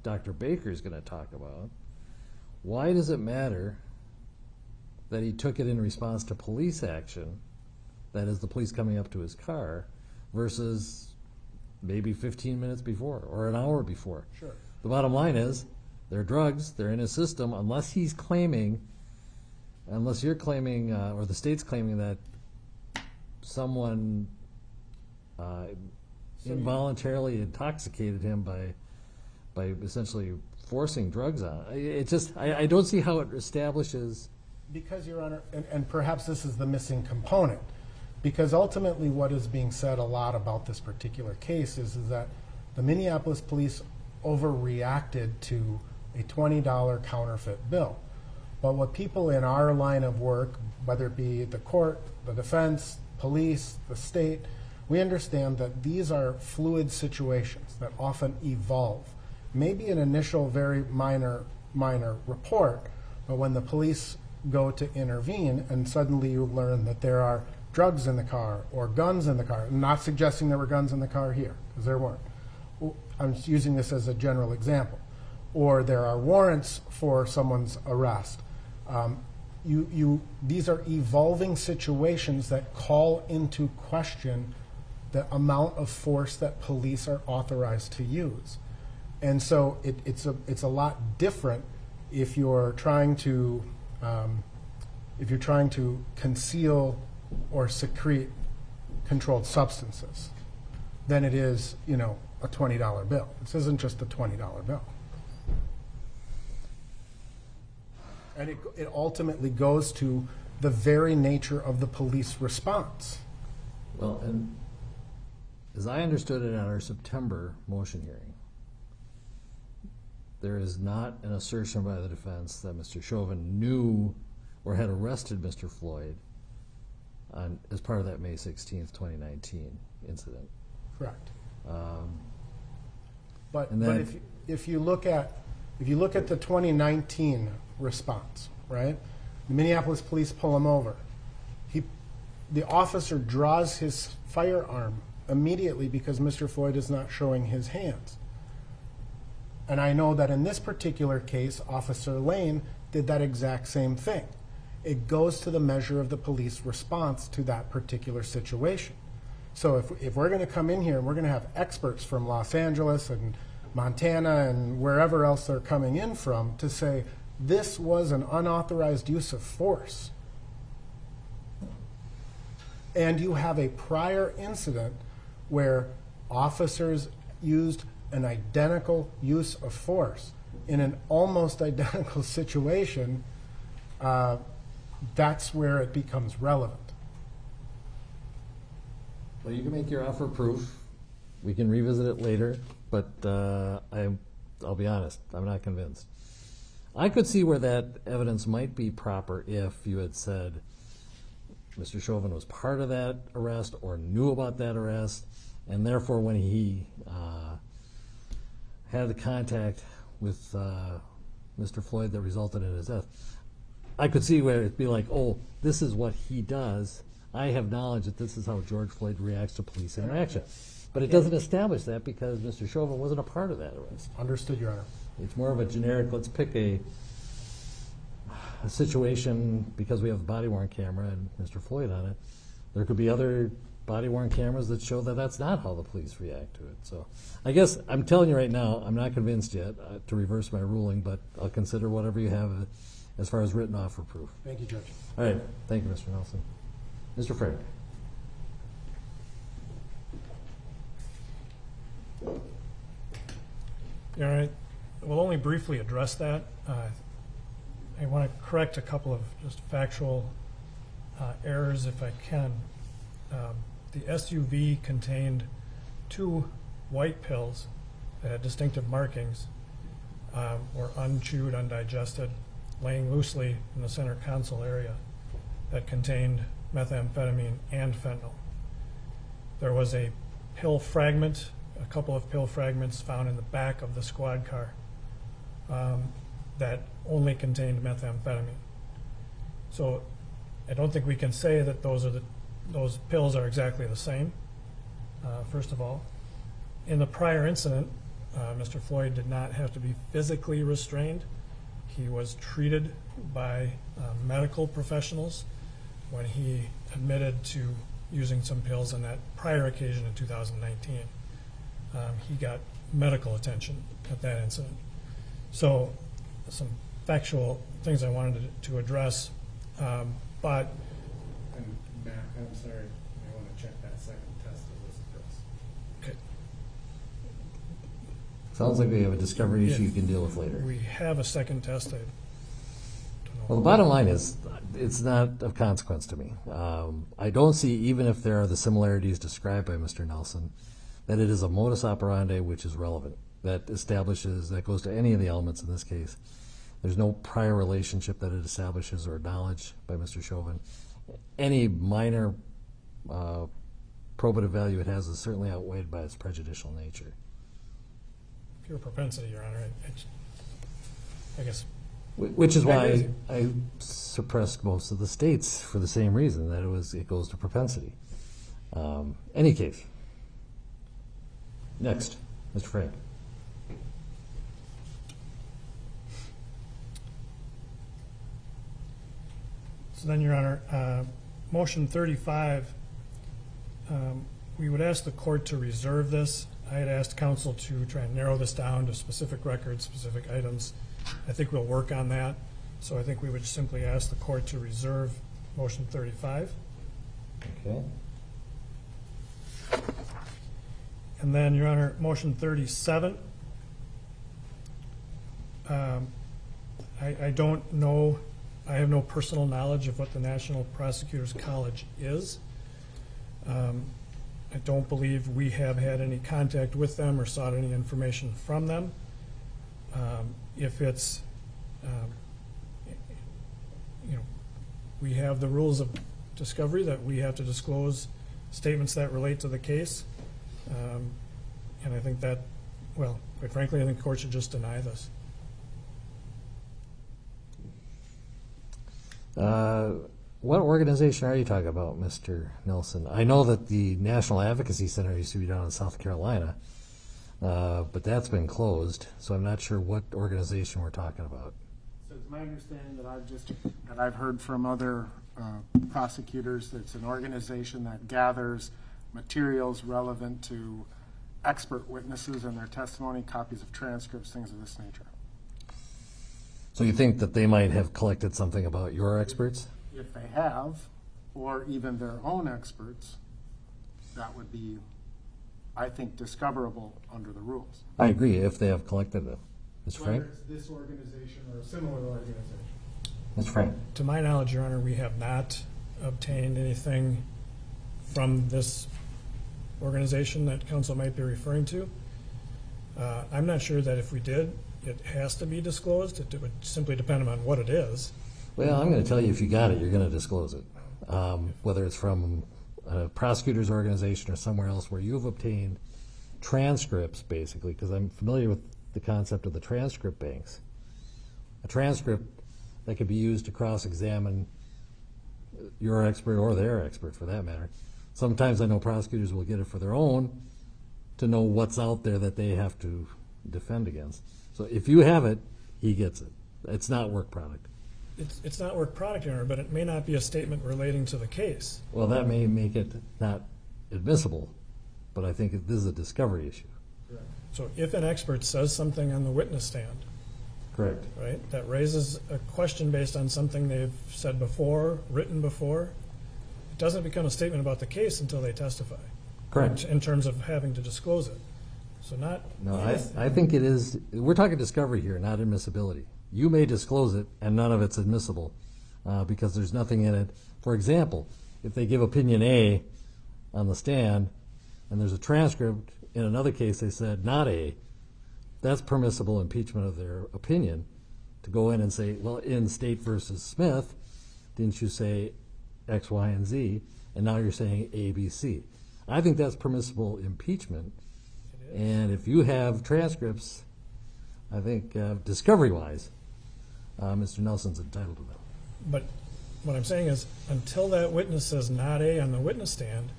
Speaker 1: Dr. Baker is going to talk about. Why does it matter that he took it in response to police action, that is the police coming up to his car, versus maybe 15 minutes before or an hour before?
Speaker 2: Sure.
Speaker 1: The bottom line is, they're drugs, they're in his system, unless you're claiming, or the state's claiming that someone involuntarily intoxicated him by essentially forcing drugs on. I don't see how it establishes.
Speaker 2: Because, Your Honor, and perhaps this is the missing component, because ultimately what is being said a lot about this particular case is that the Minneapolis police overreacted to a $20 counterfeit bill. But what people in our line of work, whether it be the court, the defense, police, the state, we understand that these are fluid situations that often evolve. Maybe an initial very minor report, but when the police go to intervene and suddenly you learn that there are drugs in the car or guns in the car. I'm not suggesting there were guns in the car here, because there weren't. I'm using this as a general example. Or there are warrants for someone's arrest. These are evolving situations that call into question the amount of force that police are authorized to use. And so it's a lot different if you're trying to conceal or secrete controlled substances than it is, a $20 bill. This isn't just a $20 bill. And it ultimately goes to the very nature of the police response.
Speaker 1: Well, and as I understood it at our September motion hearing, there is not an assertion by the defense that Mr. Chauvin knew or had arrested Mr. Floyd as part of that May 16th, 2019 incident.
Speaker 2: Correct. But
Speaker 1: then,
Speaker 2: if you look at the 2019 response, right? The Minneapolis police pull him over. The officer draws his firearm immediately because Mr. Floyd is not showing his hands. And I know that in this particular case, Officer Lane did that exact same thing. It goes to the measure of the police response to that particular situation. So if we're going to come in here and we're going to have experts from Los Angeles and Montana and wherever else they're coming in from to say this was an unauthorized use of force, and you have a prior incident where officers used an identical use of force in an almost identical situation, that's where it becomes relevant.
Speaker 1: well, you can make your offer of proof. We can revisit it later, but I'll be honest, I'm not convinced. I could see where that evidence might be proper if you had said Mr. Chauvin was part of that arrest or knew about that arrest, and therefore when he had the contact with Mr. Floyd that resulted in his death, I could see where it'd be like, oh, this is what he does. I have knowledge that this is how George Floyd reacts to police interaction. But it doesn't establish that because Mr. Chauvin wasn't a part of that arrest.
Speaker 2: Understood, Your Honor.
Speaker 1: It's more of a generic, let's pick a situation because we have a body-worn camera and Mr. Floyd on it. There could be other body-worn cameras that show that that's not how the police react to it. So I guess I'm telling you right now, I'm not convinced yet to reverse my ruling, but I'll consider whatever you have as far as written offer proof.
Speaker 2: Thank you, Judge.
Speaker 1: All right. Thank you, Mr. Nelson. Mr. Frank.
Speaker 3: All right. We'll only briefly address that. I want to correct a couple of just factual errors if I can. The SUV contained 2 white pills that had distinctive markings, were unchewed, undigested, laying loosely in the center console area that contained methamphetamine and fentanyl. There was a pill fragment, a couple of pill fragments found in the back of the squad car that only contained methamphetamine. So I don't think we can say that those pills are exactly the same, first of all. In the prior incident, Mr. Floyd did not have to be physically restrained. He was treated by medical professionals when he admitted to using some pills on that prior occasion in 2019. He got medical attention at that incident. So some factual things I wanted to address, but
Speaker 2: And Matt, I'm sorry, I want to check that second test of those pills.
Speaker 3: okay,
Speaker 1: Sounds like we have a discovery issue you can deal with later.
Speaker 3: we have a second test. I don't know.
Speaker 1: Well, the bottom line is, it's not of consequence to me. I don't see, even if there are the similarities described by Mr. Nelson, that it is a modus operandi which is relevant, that establishes, that goes to any of the elements in this case. There's no prior relationship that it establishes or knowledge by Mr. Chauvin. Any minor probative value it has is certainly outweighed by its prejudicial nature.
Speaker 3: Pure propensity, Your Honor. I guess.
Speaker 1: Which is
Speaker 3: I
Speaker 1: why
Speaker 3: agree.
Speaker 1: I suppressed most of the states for the same reason, that it goes to propensity. Any case. Next, Mr. Frank.
Speaker 3: So then, Your Honor, motion 35, we would ask the court to reserve this. I had asked counsel to try and narrow this down to specific records, specific items. I think we'll work on that. So I think we would simply ask the court to reserve motion 35.
Speaker 1: Okay.
Speaker 3: And then, Your Honor, motion 37. I don't know, I have no personal knowledge of what the National Prosecutors College is. I don't believe we have had any contact with them or sought any information from them. If it's, we have the rules of discovery that we have to disclose statements that relate to the case. And I think that, well, quite frankly, I think the court should just deny this.
Speaker 1: What organization are you talking about, Mr. Nelson? I know that the National Advocacy Center used to be down in South Carolina, but that's been closed, so I'm not sure what organization we're talking about.
Speaker 2: So it's my understanding that I've heard from other prosecutors that it's an organization that gathers materials relevant to expert witnesses and their testimony, copies of transcripts, things of this nature.
Speaker 1: So you think that they might have collected something about your experts?
Speaker 2: If they have, or even their own experts, that would be, I think, discoverable under the rules.
Speaker 1: I agree, if they have collected them. Mr. Frank?
Speaker 2: Whether it's this organization or a similar organization.
Speaker 1: Mr. Frank?
Speaker 3: To my knowledge, Your Honor, we have not obtained anything from this organization that counsel might be referring to. I'm not sure that if we did, it has to be disclosed. It would simply depend on what it is.
Speaker 1: Well, I'm going to tell you, if you got it, you're going to disclose it. Whether it's from a prosecutor's organization or somewhere else where you've obtained transcripts, basically, because I'm familiar with the concept of the transcript banks. A transcript that could be used to cross-examine your expert or their expert, for that matter. Sometimes I know prosecutors will get it for their own to know what's out there that they have to defend against. So if you have it, he gets it. It's not work product.
Speaker 3: It's not work product, Your Honor, but it may not be a statement relating to the case.
Speaker 1: Well, that may make it not admissible, but I think this is a discovery issue.
Speaker 3: So if an expert says something on the witness stand,
Speaker 1: Correct.
Speaker 3: right, that raises a question based on something they've said before, written before, it doesn't become a statement about the case until they testify.
Speaker 1: Correct.
Speaker 3: In terms of having to disclose it. So not.
Speaker 1: No, I think it is, we're talking discovery here, not admissibility. You may disclose it and none of it's admissible because there's nothing in it. For example, if they give opinion A on the stand and there's a transcript, in another case they said not A, that's permissible impeachment of their opinion to go in and say, well, in State versus Smith, didn't you say X, Y, and Z, and now you're saying A, B, C. I think that's permissible impeachment. And if you have transcripts, I think discovery-wise, Mr. Nelson's entitled to that.
Speaker 3: But what I'm saying is, until that witness says not A on the witness stand,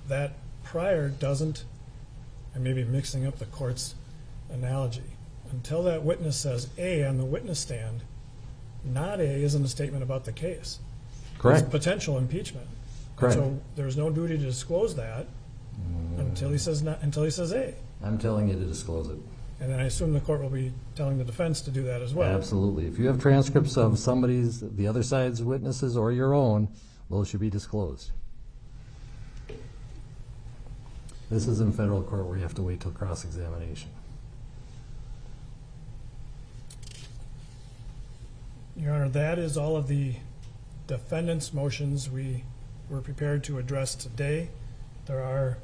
Speaker 3: that prior doesn't, I may be mixing up the court's analogy, until that witness says A on the witness stand, not A isn't a statement about the case.
Speaker 1: Correct.
Speaker 3: It's potential impeachment.
Speaker 1: Correct.
Speaker 3: So there's no duty to disclose that until he says not, until he says A.
Speaker 1: I'm telling you to disclose it.
Speaker 3: And then I assume the court will be telling the defense to do that as well.
Speaker 1: Absolutely. If you have transcripts of somebody's, the other side's witnesses or your own, those should be disclosed. This is in federal court where you have to wait till cross-examination.
Speaker 3: Your Honor, that is all of the defendant's motions we were prepared to address today. There are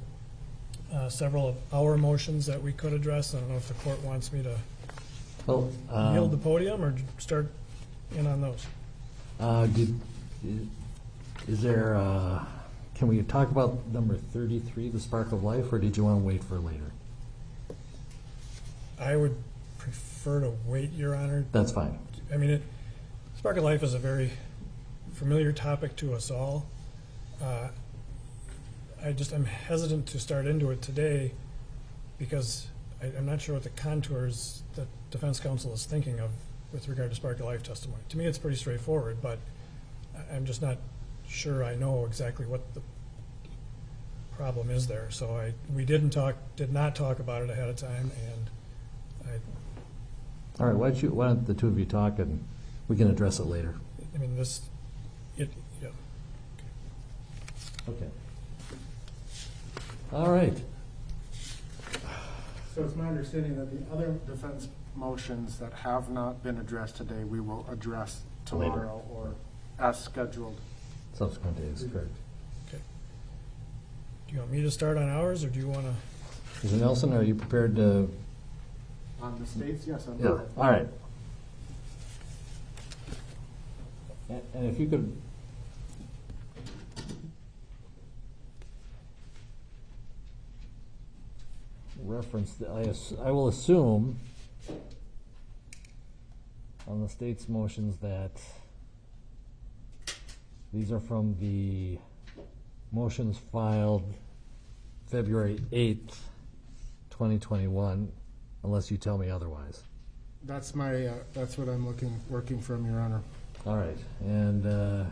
Speaker 3: several of our motions that we could address. I don't know if the court wants me to yield the podium or start in on those.
Speaker 1: Is there, can we talk about number 33, the Spark of Life, or did you want to wait for later?
Speaker 3: I would prefer to wait, Your Honor.
Speaker 1: That's fine.
Speaker 3: I mean, Spark of Life is a very familiar topic to us all. I'm hesitant to start into it today because I'm not sure what the contours that defense counsel is thinking of with regard to Spark of Life testimony. To me, it's pretty straightforward, but I'm just not sure I know exactly what the problem is there. So we did not talk about it ahead of time, and
Speaker 1: All right, why don't the two of you talk and we can address it later.
Speaker 3: I mean, yeah.
Speaker 1: Okay. All right.
Speaker 2: So it's my understanding that the other defense motions that have not been addressed today, we will address tomorrow or as scheduled.
Speaker 1: Subsequent days, correct.
Speaker 3: Okay. Do you want me to start on ours, or do you want to?
Speaker 1: Mr. Nelson, are you prepared to?
Speaker 2: On the states, yes, I'm
Speaker 1: Yeah.
Speaker 2: prepared.
Speaker 1: All right. And if you could reference, I will assume on the state's motions that these are from the motions filed February 8th, 2021, unless you tell me otherwise.
Speaker 2: That's my, that's what I'm working from, Your Honor.
Speaker 1: All right, and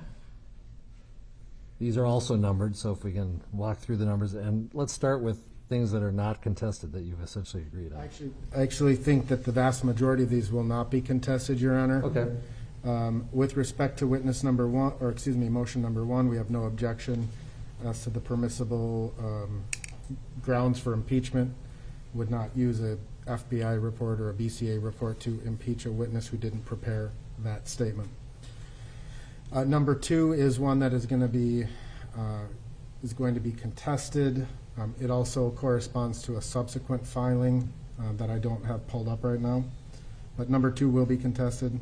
Speaker 1: these are also numbered, so if we can walk through the numbers, and let's start with things that are not contested that you've essentially agreed on.
Speaker 2: I actually think that the vast majority of these will not be contested, Your Honor.
Speaker 1: Okay.
Speaker 2: With respect to witness number one, or excuse me, motion number one, we have no objection as to the permissible grounds for impeachment. Would not use a FBI report or a BCA report to impeach a witness who didn't prepare that statement. Number two is one that is going to be contested. It also corresponds to a subsequent filing that I don't have pulled up right now. But number two will be contested.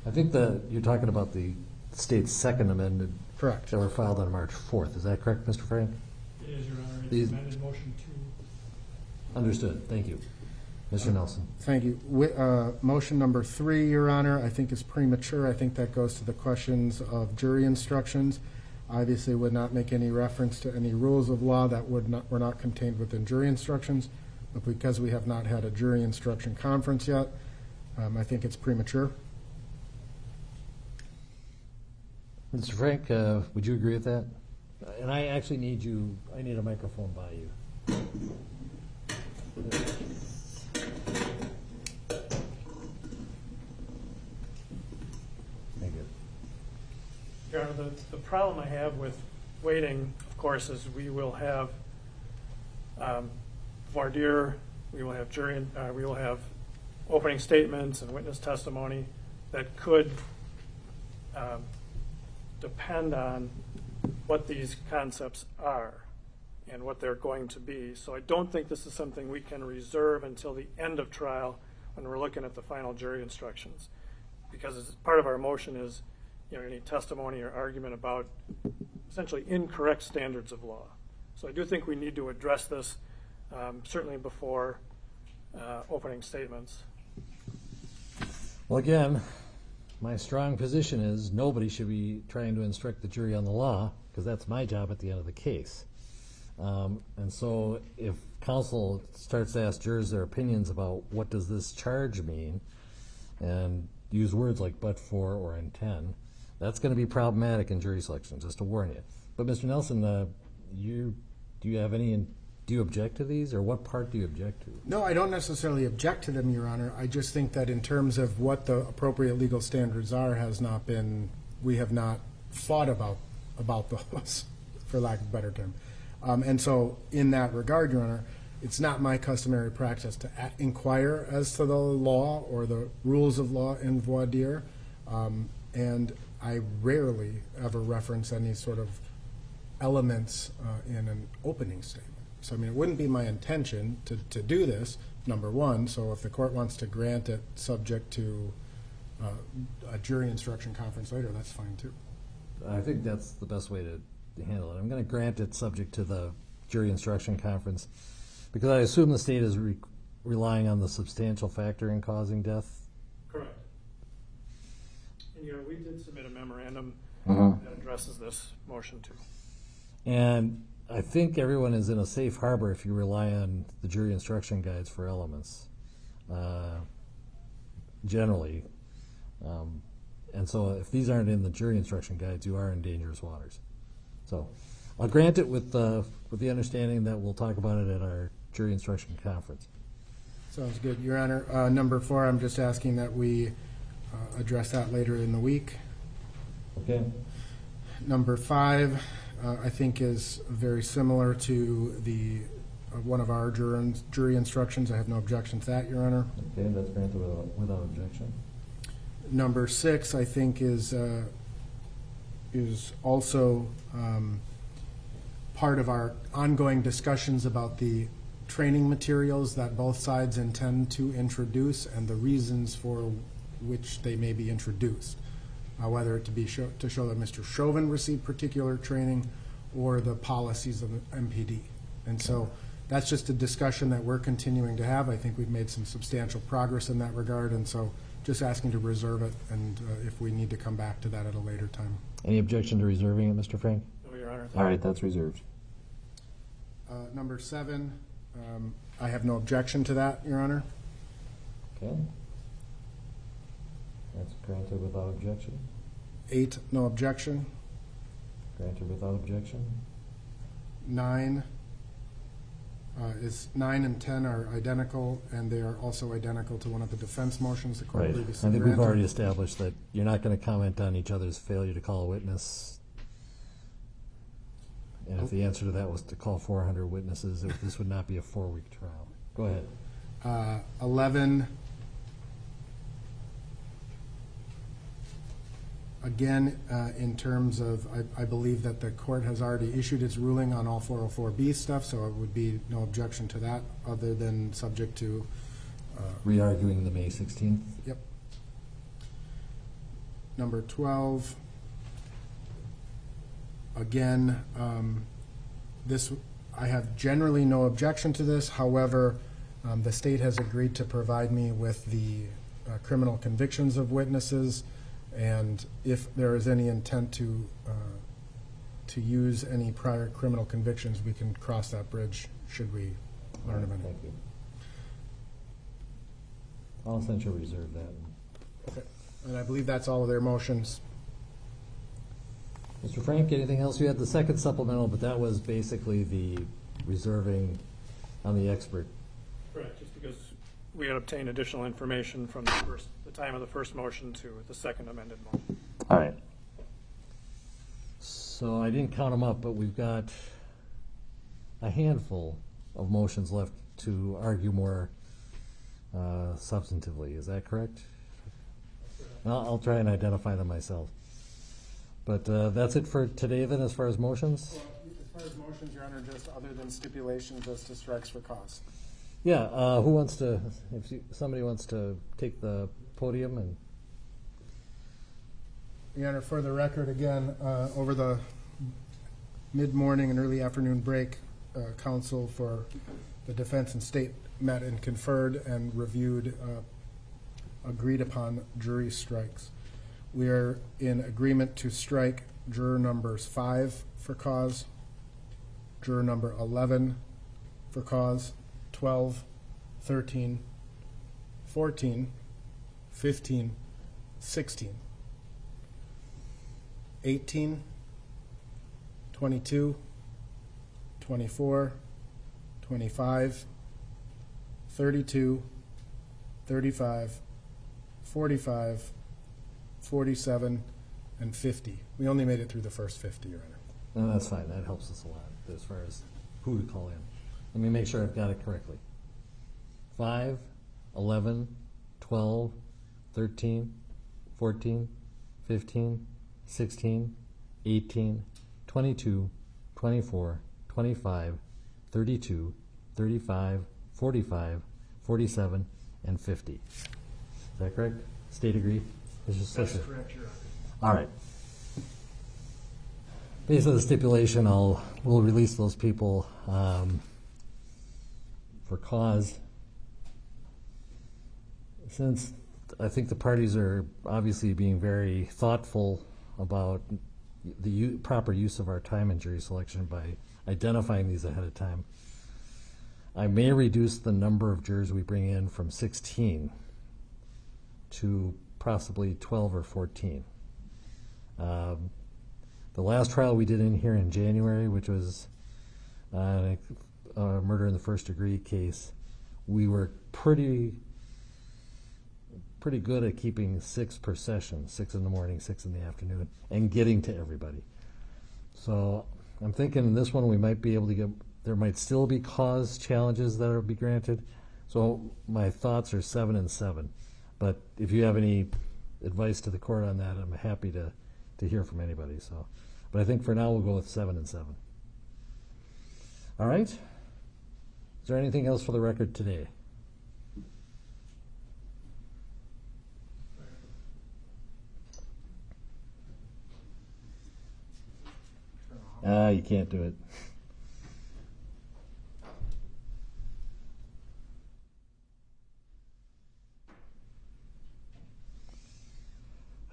Speaker 1: I think you're talking about the state's second amended.
Speaker 2: Correct.
Speaker 1: That were filed on March 4th. Is that correct, Mr. Frank?
Speaker 3: It is, Your Honor. It's
Speaker 1: These-
Speaker 3: amended motion 2.
Speaker 1: Understood. Thank you. Mr. Nelson.
Speaker 2: Thank you. Motion number three, Your Honor, I think is premature. I think that goes to the questions of jury instructions. Obviously would not make any reference to any rules of law that were not contained within jury instructions, but because we have not had a jury instruction conference yet, I think it's premature.
Speaker 1: Mr. Frank, would you agree with that? And I actually need I need a microphone by you. Thank you.
Speaker 3: Your Honor, the problem I have with waiting, of course, is we will have voir dire, we will have jury, we will have opening statements and witness testimony that could depend on what these concepts are and what they're going to be. So I don't think this is something we can reserve until the end of trial when we're looking at the final jury instructions. Because as part of our motion is, any testimony or argument about essentially incorrect standards of law. So I do think we need to address this certainly before opening statements.
Speaker 1: Well, again, my strong position is nobody should be trying to instruct the jury on the law, because that's my job at the end of the case. And so if counsel starts to ask jurors their opinions about what does this charge mean, and use words like but for or intend, that's going to be problematic in jury selection, just to warn you. But Mr. Nelson, do you object to these, or what part do you object to?
Speaker 2: No, I don't necessarily object to them, Your Honor. I just think that in terms of what the appropriate legal standards are, we have not thought about those, for lack of a better term. And so in that regard, Your Honor, it's not my customary practice to inquire as to the law or the rules of law in voir dire, and I rarely ever reference any sort of elements in an opening statement. So, it wouldn't be my intention to do this, number one. So if the court wants to grant it subject to a jury instruction conference later, that's fine too.
Speaker 1: I think that's the best way to handle it. I'm going to grant it subject to the jury instruction conference, because I assume the state is relying on the substantial factor in causing death.
Speaker 3: Correct. And we did submit a memorandum that addresses this motion too.
Speaker 1: And I think everyone is in a safe harbor if you rely on the jury instruction guides for elements, generally. And so if these aren't in the jury instruction guides, you are in dangerous waters. So I'll grant it with the understanding that we'll talk about it at our jury instruction conference.
Speaker 2: Sounds good, Your Honor. Number 4, I'm just asking that we address that later in the week.
Speaker 1: Okay.
Speaker 2: Number 5, I think is very similar to the one of our jury instructions. I have no objection to that, Your Honor.
Speaker 1: Okay, that's granted without objection.
Speaker 2: Number 6, I think, is also part of our ongoing discussions about the training materials that both sides intend to introduce and the reasons for which they may be introduced, whether it to show that Mr. Chauvin received particular training or the policies of the MPD. And so that's just a discussion that we're continuing to have. I think we've made some substantial progress in that regard, and so just asking to reserve it, and if we need to come back to that at a later time.
Speaker 1: Any objection to reserving it, Mr. Frank?
Speaker 3: No, Your Honor.
Speaker 1: All right, that's reserved.
Speaker 2: Number 7, I have no objection to that, Your Honor.
Speaker 1: Okay. That's granted without objection.
Speaker 2: 8, no objection.
Speaker 1: Granted without objection.
Speaker 2: 9 and 10 are identical, and they are also identical to one of the defense motions the court
Speaker 1: Right. I
Speaker 2: previously
Speaker 1: think we've
Speaker 2: granted.
Speaker 1: already established that you're not going to comment on each other's failure to call a witness. And if the answer to that was to call 400 witnesses, this would not be a 4-week trial. Go ahead.
Speaker 2: 11, again, in terms of, I believe that the court has already issued its ruling on all 404B stuff, so it would be no objection to that, other than subject to...
Speaker 1: Re-arguing the May 16th.
Speaker 2: Yep. Number 12, again, I have generally no objection to this. However, the state has agreed to provide me with the criminal convictions of witnesses, and if there is any intent to to use any prior criminal convictions, we can cross that bridge should we learn of any.
Speaker 1: Thank you. I'll essentially reserve that.
Speaker 2: Okay. And I believe that's all of their motions.
Speaker 1: Mr. Frank, anything else? You had the second supplemental, but that was basically the reserving on the expert.
Speaker 3: Correct, just because we had obtained additional information from the time of the first motion to the second amended motion.
Speaker 1: All right. So I didn't count them up, but we've got a handful of motions left to argue more substantively. Is that correct? I'll try and identify them myself. But that's it for today then as far as motions?
Speaker 2: Well, as far as motions, Your Honor, just other than stipulations as to strikes for cause.
Speaker 1: Yeah, who wants to, somebody wants to take the podium and...
Speaker 2: Your Honor, for the record, again, over the mid-morning and early afternoon break, counsel for the defense and state met and conferred and reviewed agreed upon jury strikes. We are in agreement to strike juror numbers 5 for cause, juror number 11 for cause, 12, 13, 14, 15, 16, 18, 22, 24, 25, 32, 35, 45, 47, and 50. We only made it through the first 50, Your Honor.
Speaker 1: No, that's fine. That helps us a lot as far as who to call in. Let me make sure I've got it correctly. 5, 11, 12, 13, 14, 15, 16, 18, 22, 24, 25, 32, 35, 45, 47, and 50. Is that correct? State agree?
Speaker 3: That's correct, Your Honor.
Speaker 1: All right. Based on the stipulation, we'll release those people for cause. Since I think the parties are obviously being very thoughtful about the proper use of our time in jury selection by identifying these ahead of time, I may reduce the number of jurors we bring in from 16 to possibly 12 or 14. The last trial we did in here in January, which was a murder in the first degree case, we were pretty good at keeping 6 per session, 6 in the morning, 6 in the afternoon, and getting to everybody. So I'm thinking in this one we might be able to get, there might still be cause challenges that will be granted. So my thoughts are 7 and 7. But if you have any advice to the court on that, I'm happy to hear from anybody. So, but I think for now we'll go with 7 and 7. All right. Is there anything else for the record today? You can't do it.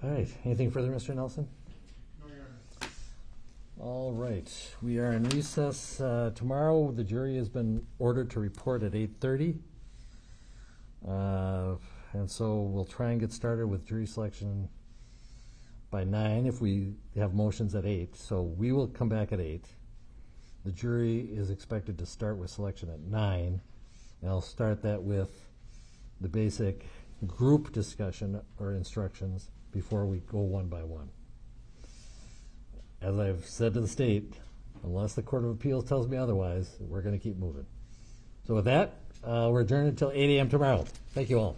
Speaker 1: All right. Anything further, Mr. Nelson?
Speaker 2: No, Your Honor.
Speaker 1: All right. We are in recess. Tomorrow, the jury has been ordered to report at 8:30. And so we'll try and get started with jury selection by 9 if we have motions at 8. So we will come back at 8. The jury is expected to start with selection at 9. And I'll start that with the basic group discussion or instructions before we go one by one. As I've said to the state, unless the Court of Appeals tells me otherwise, we're going to keep moving. So with that, we're adjourned until 8 a.m. tomorrow. Thank you all.